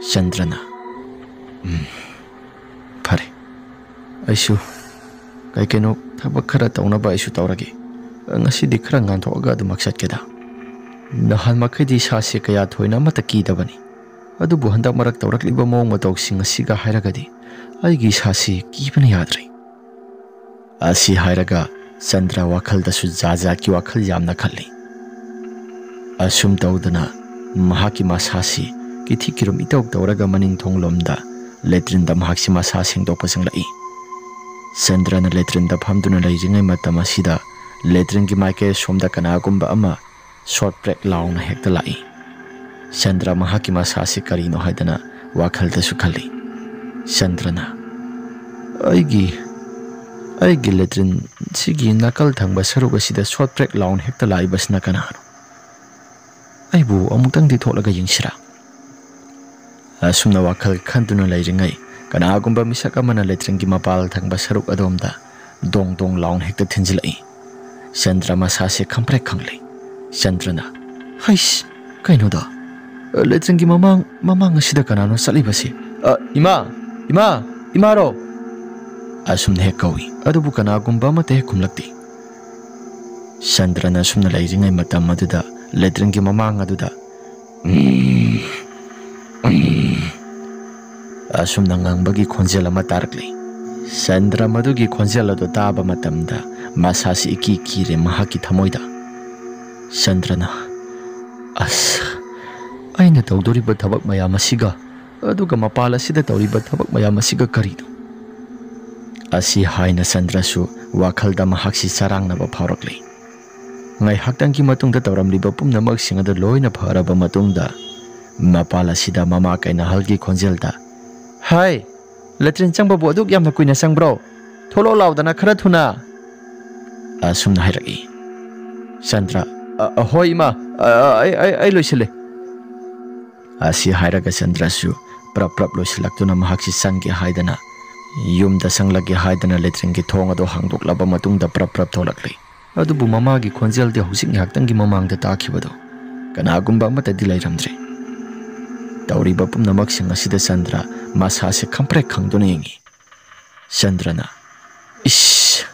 Sandra na Pare aisu kai keno thabak khara taunaba aisu taurage. Ngasidi khara nganthoga adumak satkeda. Nahal makhidi sase kaya thoina mata ki dabani. Adubu handak marak taurakliba mawng matawsing asiga hairagadi ꯑꯩꯒꯤ ꯏꯁꯥꯁꯤ ꯀꯤꯕꯅ ꯌꯥꯗ꯭ꯔꯦ꯫ ꯑꯁꯤ ꯍꯥꯏꯔꯒ ꯆꯟꯗ꯭ꯔ ꯋꯥꯈꯜꯗꯁꯨ ꯖꯥꯠ-ꯖꯥꯠꯀꯤ ꯋꯥꯈꯜ ꯌꯥꯝꯅ ꯈꯜꯂꯤ꯫ ꯑꯁꯨꯝ ꯇꯧꯗꯨꯅ ꯃꯍꯥꯛꯀꯤ ꯃꯁꯥꯁꯤ ꯀꯤꯊꯤ-ꯀꯤꯔꯨꯝ ꯏꯇꯧ ꯇꯧꯔꯒ ꯃꯅꯤꯡꯊꯣꯡꯂꯣꯝꯗ ꯂꯦꯇ꯭ꯔꯤꯟꯗ ꯃꯍꯥꯛꯁꯤ ꯃꯁꯥ ꯁꯦꯡꯗꯣꯛꯄ ꯆꯪꯂꯛꯏ꯫ ꯆꯟꯗ꯭ꯔꯅ ꯂꯦꯇ꯭ꯔꯤꯟꯗ ꯐꯝꯗꯨꯅ ꯂꯩꯔꯤꯉꯩ ꯃꯇꯝ ꯑꯁꯤꯗ ꯂꯦꯇ꯭ꯔꯤꯟꯒꯤ ꯃꯥꯏꯀꯩ ꯑꯁꯣꯝꯗ ꯀꯅꯥꯒꯨꯝꯕ ꯑꯃ ꯁꯣꯔꯠ ꯕ꯭ꯔꯦꯛ ꯂꯥꯎꯅ ꯍꯦꯛꯇ ꯂꯥꯛꯏ꯫ ꯆꯟꯗ꯭ꯔ ꯃꯍꯥꯛꯀꯤ ꯃꯁꯥꯁꯤ ꯀꯔꯤꯅꯣ ꯍꯥꯏꯗꯅ ꯋꯥꯈꯜꯗꯁꯨ ꯈꯜꯂꯤ꯫ ꯆꯟꯗ꯭ꯔꯅ ꯑꯩꯒꯤ ꯂꯦꯇ꯭ꯔꯤꯟ ꯁꯤꯒꯤ ꯅꯥꯀꯜ ꯊꯪꯕ ꯁꯔꯨꯛ ꯑꯁꯤꯗ ꯁꯣꯔꯠ ꯕ꯭ꯔꯦꯛ ꯂꯥꯎꯅ ꯍꯦꯛꯇ ꯂꯥꯛꯏꯕꯁꯤꯅ ꯀꯅꯥꯅꯣ? ꯑꯩꯕꯨ ꯑꯃꯨꯛꯇꯪꯗꯤ ꯊꯣꯛꯂꯒ ꯌꯦꯡꯁꯤꯔꯥ? ꯑꯁꯨꯝꯅ ꯋꯥꯈꯜ ꯈꯟꯗꯨꯅ ꯂꯩꯔꯤꯉꯩ ꯀꯅꯥꯒꯨꯝꯕ ꯃꯤꯁꯛ ꯑꯃꯅ ꯂꯦꯇ꯭ꯔꯤꯟꯒꯤ ꯃꯄꯥꯜ ꯊꯪꯕ ꯁꯔꯨꯛ ꯑꯗꯣꯝꯗ ꯗꯣꯡ ꯗꯣꯡ ꯂꯥꯎꯅ ꯍꯦꯛꯇ ꯊꯤꯟꯖꯤꯜꯂꯛꯏ꯫ ꯆꯟꯗ꯭ꯔ ꯃꯁꯥꯁꯦ ꯈꯪꯄ꯭ꯔꯦꯛ ꯈꯪꯂꯦ꯫ ꯆꯟꯗ꯭ꯔꯅ ꯍꯩꯁ ꯀꯩꯅꯣꯗ ꯂꯦꯇ꯭ꯔꯤꯟꯒꯤ ꯃꯃꯥꯡ ꯑꯁꯤꯗ ꯀꯅꯥꯅꯣ ꯆꯠꯂꯤꯕꯁꯤ? ꯏꯃꯥꯔꯣ? ꯑꯁꯨꯝꯅ ꯍꯦꯛ ꯀꯧꯏ, ꯑꯗꯨꯕꯨ ꯀꯅꯥꯒꯨꯝꯕ ꯑꯃꯠꯇ ꯍꯦꯛ ꯈꯨꯝꯂꯛꯇꯦ꯫ ꯆꯟꯗ꯭ꯔꯅ ꯑꯁꯨꯝꯅ ꯂꯩꯔꯤꯉꯩ ꯃꯇꯝ ꯑꯗꯨꯗ ꯂꯦꯇ꯭ꯔꯤꯟꯒꯤ ꯃꯃꯥꯡ ꯑꯗꯨꯗ ꯑꯁꯨꯝꯅ ꯉꯪꯕꯒꯤ ꯈꯣꯟꯖꯦꯜ ꯑꯃ ꯇꯥꯔꯛꯂꯤ꯫ ꯆꯟꯗ꯭ꯔ ꯃꯗꯨꯒꯤ ꯈꯣꯟꯖꯦꯜ ꯑꯗꯨ ꯇꯥꯕ ꯃꯇꯝꯗ ꯃꯁꯥꯁꯤ ꯏꯀꯤ ꯀꯤꯔꯦ ꯃꯍꯥꯛꯀꯤ ꯊꯃꯣꯏꯗ꯫ ꯆꯟꯗ꯭ꯔꯅ ꯑꯁ ꯑꯩꯅ ꯇꯧꯗꯣꯔꯤꯕ ꯊꯕꯛ ꯃꯌꯥꯝ ꯑꯁꯤꯒ ꯑꯗꯨꯒ ꯃꯄꯥꯜ ꯑꯁꯤꯗ ꯇꯧꯔꯤꯕ ꯊꯕꯛ ꯃꯌꯥꯝ ꯑꯁꯤꯒ ꯀꯔꯤꯅꯣ? ꯑꯁꯤ ꯍꯥꯏꯅ ꯆꯟꯗ꯭ꯔꯁꯨ ꯋꯥꯈꯜꯗ ꯃꯍꯥꯛꯁꯤ ꯆꯔꯥꯡꯅꯕ ꯐꯥꯎꯔꯛꯂꯤ꯫ ꯉꯥꯏꯍꯥꯛꯇꯪꯒꯤ ꯃꯇꯨꯡꯗ ꯇꯧꯔꯝꯂꯤꯕ ꯄꯨꯝꯅꯃꯛꯁꯤꯡ ꯑꯗꯨ ꯂꯣꯏꯅ ꯐꯔꯕ ꯃꯇꯨꯡꯗ ꯃꯄꯥꯜ ꯑꯁꯤꯗ ꯃꯃꯥ ꯀꯩꯅꯥꯍꯜꯒꯤ ꯈꯣꯟꯖꯦꯜꯗ ꯍꯥꯏ ꯂꯦꯇ꯭ꯔꯤꯟ ꯆꯪꯕꯕꯨ ꯑꯗꯨꯛ ꯌꯥꯝꯅ ꯀꯨꯏꯅ ꯆꯪꯕ꯭ꯔꯣ? ꯊꯣꯛꯂꯛꯑꯣ ꯂꯥꯎꯗꯅ ꯈꯔ ꯊꯨꯅ ꯑꯁꯨꯝꯅ ꯍꯥꯏꯔꯛꯏ꯫ ꯆꯟꯗ꯭ꯔ ꯍꯣꯏ ꯏꯃꯥ, ꯑꯩ ꯂꯣꯏꯁꯤꯜꯂꯦ꯫ ꯑꯁꯤ ꯍꯥꯏꯔꯒ ꯆꯟꯗ꯭ꯔꯁꯨ ꯄ꯭ꯔꯞ ꯂꯣꯏꯁꯤꯜꯂꯛꯇꯨꯅ ꯃꯍꯥꯛꯁꯤ ꯆꯪꯒꯦ ꯍꯥꯏꯗꯅ ꯌꯨꯝꯗ ꯆꯪꯂꯒꯦ ꯍꯥꯏꯗꯅ ꯂꯦꯇ꯭ꯔꯤꯟꯒꯤ ꯊꯣꯡ ꯑꯗꯨ ꯍꯥꯡꯗꯣꯛꯂꯕ ꯃꯇꯨꯡꯗ ꯄ꯭ꯔꯞ ꯊꯣꯛꯂꯛꯂꯤ꯫ ꯑꯗꯨꯕꯨ ꯃꯃꯥꯒꯤ ꯈꯣꯟꯖꯦꯜꯗꯤ ꯍꯧꯖꯤꯛ ꯉꯥꯏꯍꯥꯛꯇꯪꯒꯤ ꯃꯃꯥꯡꯗ ꯇꯥꯈꯤꯕꯗꯣ ꯀꯅꯥꯒꯨꯝꯕ ꯑꯃꯠꯇꯗꯤ ꯂꯩꯔꯝꯗ꯭ꯔꯦ꯫ ꯇꯧꯔꯤꯕ ꯄꯨꯝꯅꯃꯛꯁꯤꯡ ꯑꯁꯤꯗ ꯆꯟꯗ꯭ꯔ ꯃꯁꯥꯁꯦ ꯈꯪꯄ꯭ꯔꯦꯛ ꯈꯪꯗꯨꯅ ꯌꯦꯡꯉꯤ꯫ ꯆꯟꯗ꯭ꯔꯅ ꯏꯁ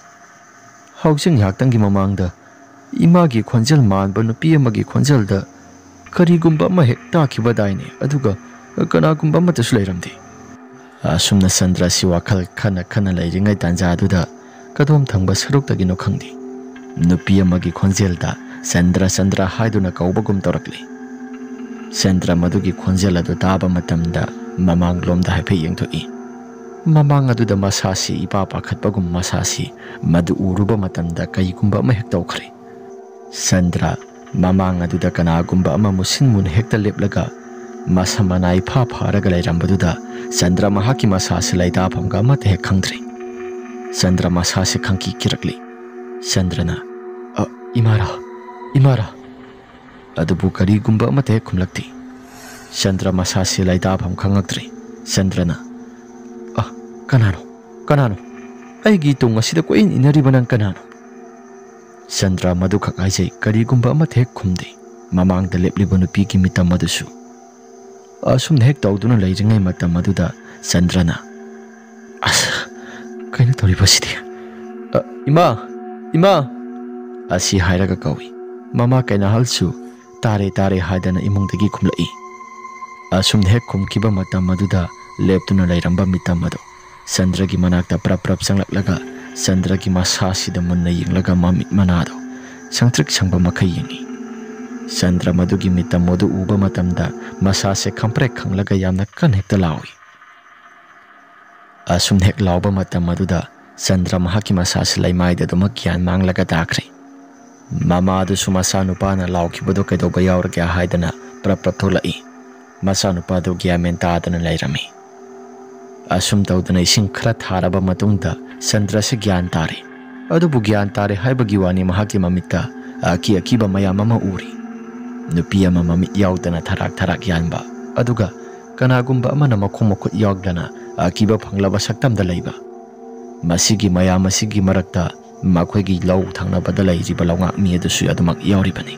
ꯍꯧꯖꯤꯛ ꯉꯥꯏꯍꯥꯛꯇꯪꯒꯤ ꯃꯃꯥꯡꯗ ꯏꯃꯥꯒꯤ ꯈꯣꯟꯖꯦꯜ ꯃꯥꯟꯕ ꯅꯨꯄꯤ ꯑꯃꯒꯤ ꯈꯣꯟꯖꯦꯜꯗ ꯀꯔꯤꯒꯨꯝꯕ ꯑꯃ ꯍꯦꯛ ꯇꯥꯈꯤꯕꯗꯥꯏꯅꯦ, ꯑꯗꯨꯒ ꯀꯅꯥꯒꯨꯝꯕ ꯑꯃꯠꯇꯁꯨ ꯂꯩꯔꯝꯗꯦ꯫ ꯑꯁꯨꯝꯅ ꯆꯟꯗ꯭ꯔꯁꯤ ꯋꯥꯈꯜ ꯈꯟꯅ ꯂꯩꯔꯤꯉꯩ ꯇꯥꯟꯖꯥ ꯑꯗꯨꯗ ꯀꯗꯣꯝ ꯊꯪꯕ ꯁꯔꯨꯛꯇꯒꯤꯅꯣ ꯈꯪꯗꯦ ꯅꯨꯄꯤ ꯑꯃꯒꯤ ꯈꯣꯟꯖꯦꯜꯗ ꯆꯟꯗ꯭ꯔ ꯍꯥꯏꯗꯨꯅ ꯀꯧꯕꯒꯨꯝ ꯇꯧꯔꯛꯂꯤ꯫ ꯆꯟꯗ꯭ꯔ ꯃꯗꯨꯒꯤ ꯈꯣꯟꯖꯦꯜ ꯑꯗꯨ ꯇꯥꯕ ꯃꯇꯝꯗ ꯃꯃꯥꯡꯂꯣꯝꯗ ꯍꯥꯏꯐꯦꯠ ꯌꯦꯡꯊꯣꯛꯏ꯫ ꯃꯃꯥꯡ ꯑꯗꯨꯗ ꯃꯁꯥꯁꯤ ꯏꯄꯥ ꯄꯥꯈꯠꯄꯒꯨꯝ ꯃꯁꯥꯁꯤ ꯃꯗꯨ ꯎꯔꯨꯕ ꯃꯇꯝꯗ ꯀꯩꯒꯨꯝꯕ ꯑꯃ ꯍꯦꯛ ꯇꯧꯈ꯭ꯔꯦ꯫ ꯆꯟꯗ꯭ꯔ ꯃꯃꯥꯡ ꯑꯗꯨꯗ ꯀꯅꯥꯒꯨꯝꯕ ꯑꯃ ꯃꯨꯁꯤꯟ ꯃꯨꯅ ꯍꯦꯛꯇ ꯂꯦꯞꯂꯒ ꯃꯁꯝ ꯃꯅꯥ ꯏꯐꯥ ꯐꯥꯔꯒ ꯂꯩꯔꯝꯕꯗꯨꯗ ꯆꯟꯗ꯭ꯔ ꯃꯍꯥꯛꯀꯤ ꯃꯁꯥꯁꯤ ꯂꯩꯇꯥꯐꯝꯒ ꯑꯃꯠꯇ ꯍꯦꯛ ꯈꯪꯗ꯭ꯔꯦ꯫ ꯆꯟꯗ꯭ꯔ ꯃꯁꯥꯁꯤ ꯈꯪꯀꯤ ꯀꯤꯔꯛꯂꯤ꯫ ꯆꯟꯗ꯭ꯔꯅ ꯏꯃꯥꯔꯥ? ꯑꯗꯨꯕꯨ ꯀꯔꯤꯒꯨꯝꯕ ꯑꯃꯠꯇ ꯍꯦꯛ ꯈꯨꯝꯂꯛꯇꯦ꯫ ꯆꯟꯗ꯭ꯔ ꯃꯁꯥꯁꯤ ꯂꯩꯇꯥꯐꯝ ꯈꯪꯉꯛꯇ꯭ꯔꯦ꯫ ꯆꯟꯗ꯭ꯔꯅ ꯀꯅꯥꯅꯣ? ꯑꯩꯒꯤ ꯇꯨꯡ ꯑꯁꯤꯗ ꯀꯣꯏꯏꯟ ꯏꯟꯅꯔꯤꯕ ꯅꯪ ꯀꯅꯥꯅꯣ? ꯆꯟꯗ꯭ꯔ ꯃꯗꯨꯈꯛ ꯍꯥꯏꯖꯩ, ꯀꯔꯤꯒꯨꯝꯕ ꯑꯃꯠꯇ ꯍꯦꯛ ꯈꯨꯝꯗꯦ꯫ ꯃꯃꯥꯡꯗ ꯂꯦꯞꯂꯤꯕ ꯅꯨꯄꯤꯒꯤ ꯃꯤꯇꯝ ꯑꯗꯨꯁꯨ꯫ ꯑꯁꯨꯝꯅ ꯍꯦꯛ ꯇꯧꯗꯨꯅ ꯂꯩꯔꯤꯉꯩ ꯃꯇꯝ ꯑꯗꯨꯗ ꯆꯟꯗ꯭ꯔꯅ ꯑꯁ ꯀꯩꯅꯣ ꯇꯧꯔꯤꯕꯁꯤꯗꯤ? ꯏꯃꯥ ꯑꯁꯤ ꯍꯥꯏꯔꯒ ꯀꯧꯏ꯫ ꯃꯃꯥ ꯀꯩꯅꯥꯍꯜꯁꯨ ꯇꯥꯔꯦ ꯍꯥꯏꯗꯅ ꯏꯃꯨꯡꯗꯒꯤ ꯈꯨꯝꯂꯛꯏ꯫ ꯑꯁꯨꯝꯅ ꯍꯦꯛ ꯈꯨꯝꯈꯤꯕ ꯃꯇꯝ ꯑꯗꯨꯗ ꯂꯦꯞꯇꯨꯅ ꯂꯩꯔꯝꯕ ꯃꯤꯇꯝ ꯑꯗꯨ ꯆꯟꯗ꯭ꯔꯒꯤ ꯃꯅꯥꯛꯇ ꯄ꯭ꯔꯞ ꯆꯪꯂꯛꯂꯒ ꯆꯟꯗ꯭ꯔꯒꯤ ꯃꯁꯥꯁꯤꯗ ꯃꯨꯟꯅ ꯌꯦꯡꯂꯒ ꯃꯃꯤꯠ ꯃꯅꯥꯗꯣ ꯁꯪꯇ꯭ꯔꯤꯛ ꯁꯪꯕ ꯃꯈꯩ ꯌꯦꯡꯉꯤ꯫ ꯆꯟꯗ꯭ꯔ ꯃꯗꯨꯒꯤ ꯃꯤꯇꯝ ꯑꯗꯨ ꯎꯕ ꯃꯇꯝꯗ ꯃꯁꯥꯁꯦ ꯈꯪꯄ꯭ꯔꯦꯛ ꯈꯪꯂꯒ ꯌꯥꯝꯅ ꯀꯟꯅ ꯍꯦꯛꯇ ꯂꯥꯎꯏ꯫ ꯑꯁꯨꯝ ꯍꯦꯛ ꯂꯥꯎꯕ ꯃꯇꯝ ꯑꯗꯨꯗ ꯆꯟꯗ꯭ꯔ ꯃꯍꯥꯛꯀꯤ ꯃꯁꯥꯁꯤ ꯂꯩꯃꯥꯏꯗ ꯑꯗꯨꯃꯛ ꯒ꯭ꯌꯥꯟ ꯃꯥꯡꯂꯒ ꯇꯥꯈ꯭ꯔꯦ꯫ ꯃꯃꯥꯗꯨꯁꯨ ꯃꯆꯥꯅꯨꯄꯥꯅ ꯂꯥꯎꯈꯤꯕꯗꯨ ꯀꯩꯗꯧꯕ ꯌꯥꯎꯔꯒꯦ ꯍꯥꯏꯗꯅ ꯄ꯭ꯔꯞ ꯊꯣꯛꯂꯛꯏ꯫ ꯃꯆꯥꯅꯨꯄꯥꯗꯨ ꯒ꯭ꯌꯥꯟ ꯃꯦꯟ ꯇꯥꯗꯅ ꯂꯩꯔꯝꯃꯤ꯫ ꯑꯁꯨꯝ ꯇꯧꯗꯨꯅ ꯏꯁꯤꯡ ꯈꯔ ꯊꯥꯔꯕ ꯃꯇꯨꯡꯗ ꯆꯟꯗ꯭ꯔꯁꯤ ꯒ꯭ꯌꯥꯟ ꯇꯥꯔꯦ꯫ ꯑꯗꯨꯕꯨ ꯒ꯭ꯌꯥꯟ ꯇꯥꯔꯦ ꯍꯥꯏꯕꯒꯤ ꯋꯥꯅꯤ ꯃꯍꯥꯛꯀꯤ ꯃꯃꯤꯠꯇ ꯑꯀꯤꯕ ꯃꯌꯥꯝ ꯑꯃ ꯎꯔꯤ꯫ ꯅꯨꯄꯤ ꯑꯃ ꯃꯃꯤꯠ ꯌꯥꯎꯗꯅ ꯊꯔꯥꯛ ꯌꯥꯟꯕ, ꯑꯗꯨꯒ ꯀꯅꯥꯒꯨꯝꯕ ꯑꯃꯅ ꯃꯈꯣꯡ ꯃꯈꯨꯠ ꯌꯥꯎꯗꯅ ꯑꯀꯤꯕ ꯐꯪꯂꯕ ꯁꯛꯇꯝꯗ ꯂꯩꯕ꯫ ꯃꯁꯤꯒꯤ ꯃꯌꯥꯝ ꯑꯁꯤꯒꯤ ꯃꯔꯛꯇ ꯃꯈꯣꯏꯒꯤ ꯂꯧ ꯊꯪꯅꯕꯗ ꯂꯩꯔꯤꯕ ꯂꯧꯉꯥꯛꯃꯤ ꯑꯗꯨꯁꯨ ꯑꯗꯨꯃꯛ ꯌꯥꯎꯔꯤꯕꯅꯤ꯫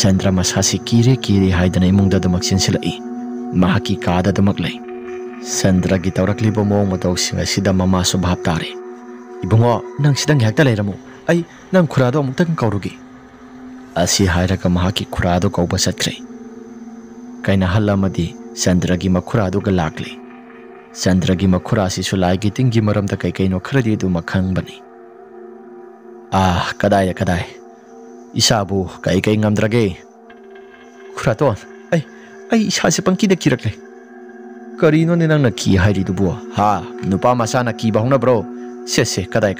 ꯆꯟꯗ꯭ꯔ ꯃꯁꯥꯁꯤ ꯀꯤꯔꯦ ꯍꯥꯏꯗꯅ ꯏꯃꯨꯡꯗ ꯑꯗꯨꯃꯛ ꯆꯦꯟꯁꯤꯜꯂꯛꯏ꯫ ꯃꯍꯥꯛꯀꯤ ꯀꯥꯗ ꯑꯗꯨꯃꯛ ꯂꯩ꯫ ꯆꯟꯗ꯭ꯔꯒꯤ ꯇꯧꯔꯛꯂꯤꯕ ꯃꯑꯣꯡ ꯃꯇꯧꯁꯤꯡ ꯑꯁꯤꯗ ꯃꯃꯥꯁꯨ ꯚꯥꯞ ꯇꯥꯔꯦ꯫ ꯏꯕꯨꯡꯉꯣ, ꯅꯪ ꯁꯤꯗ ꯉꯥꯏꯍꯥꯛꯇ ꯂꯩꯔꯝꯃꯨ, ꯑꯩ ꯅꯪ ꯈꯨꯔꯥꯗꯣ ꯑꯃꯨꯛꯇꯪ ꯀꯧꯔꯨꯒꯦ꯫ ꯑꯁꯤ ꯍꯥꯏꯔꯒ ꯃꯍꯥꯛꯀꯤ ꯈꯨꯔꯥꯗꯣ ꯀꯧꯕ ꯆꯠꯈ꯭ꯔꯦ꯫ ꯀꯩꯅꯥꯍꯜ ꯑꯃꯗꯤ ꯆꯟꯗ꯭ꯔꯒꯤ ꯃꯈꯨꯔꯥꯗꯨꯒ ꯂꯥꯛꯂꯤ꯫ Chandragi makhura asisu laigi tinggi maramda kaino kharadi adu makhangani. Kadai isabu kai ngamdrage. Khuraton ai isa se pangki de kirakle. Karino ne nang na ki hairi dubu ha nupa masana ki bahuna bro. Se kadai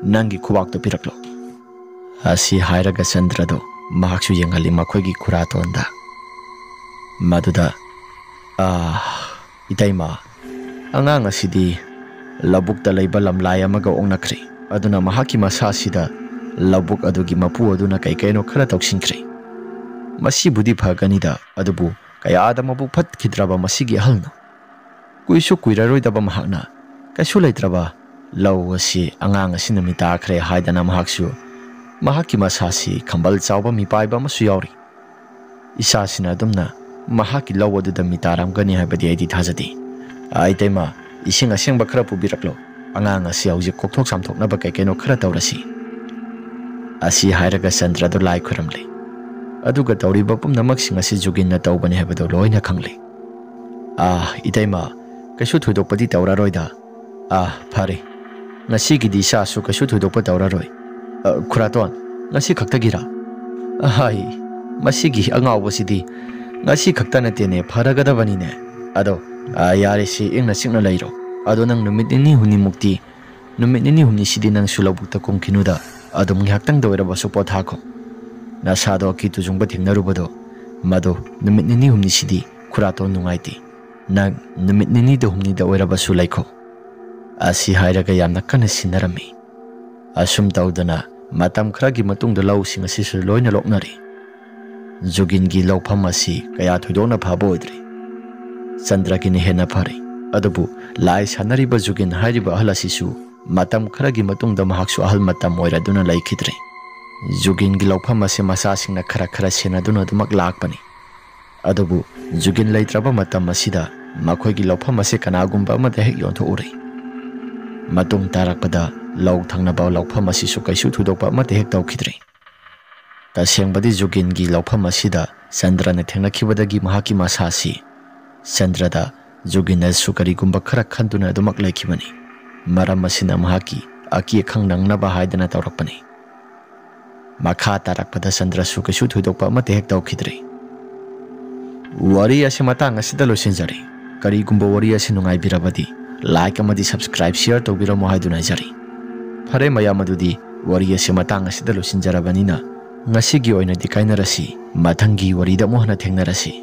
nangi kuwak to piraklo. Asi hairaga Chandra do mahaksu yengali makhoigi khuratonda. Maduda itaima angang asidi labuk ta leiba lamlai amaga ongnakhri aduna mahaki masasida labuk adugi mapu aduna kaino khara toksinkhri masi budi phaganida adubu kaya ada mabuk phat khidraba masigi halno kuisu kuiraroi daba mahakna kaisu leitraba law asi angang asina mita khre haidana mahaksu mahaki masasi khambal chawba mipaiba masu yauri isa sina adumna mahaki law aduda mitaram gani habadi aidi thajati aitema ising aseng bakra pubiraklo angang asi auji kokthok samthokna ba kaino khara tawrasi asi hairaga Chandra do lai khuramle aduga tawri bapum namak sing asi jugin na tawbani habado loina khangli itaima kaisu thudokpadi tawraroida phare ngasi gi disa su kaisu thudokpa tawraroi khuraton ngasi khaktagira hai masigi angawbasidi ngasi khakta natene pharagadabani ne ado yare si ingna singna lairo ado nang numit ni huni mukti numit ni huni sidi nang sulabukta kongkinuda adum nghaktang doira basu pothako na sado ki tujungba thingnarubodo mado numit ni huni sidi khuraton nungaiti nang numit ni do huni da oira basu laiko asi hairaga yamna kana sinarami asum tawdana matam khragi matungda law singa sisu loina loknari jugin gi lawpham asi kaya thudona phabo odri Chandra ki hena phari adubu lai sanariba jugin hairiba ahlasisu matam kharagi matungda mahaksu ahal matam oiraduna laikhidre jugin gi lawpham ase masa singna khara senaduna dumak lakpani adubu jugin laitraba matam asida makhoi gi lawpham ase kanagumba amada hek yontho uri matung tarakpada law thangna ba lawpham asisu kaisu thudokpa amada hek tawkhidre tasengbadi jugin gi lawpham asida Chandra na thengna khibadagi mahaki masasi Chandra da jugina sukari gumba khara khanduna dumak laikhibani maram masina mahaki aki khang nangna ba haidana tawrakpani makha tarakpada Chandra sukasu thudokpa amate hek tawkhidre wari ase matang asida losinjari kari gumba wari ase nungai birabadi like amadi subscribe share tawbiramo haiduna jari phare mayamadudi wari ase matang asida losinjarabanina ngasi gi oina dikainarasi mathangi wari da mohna thengnarasi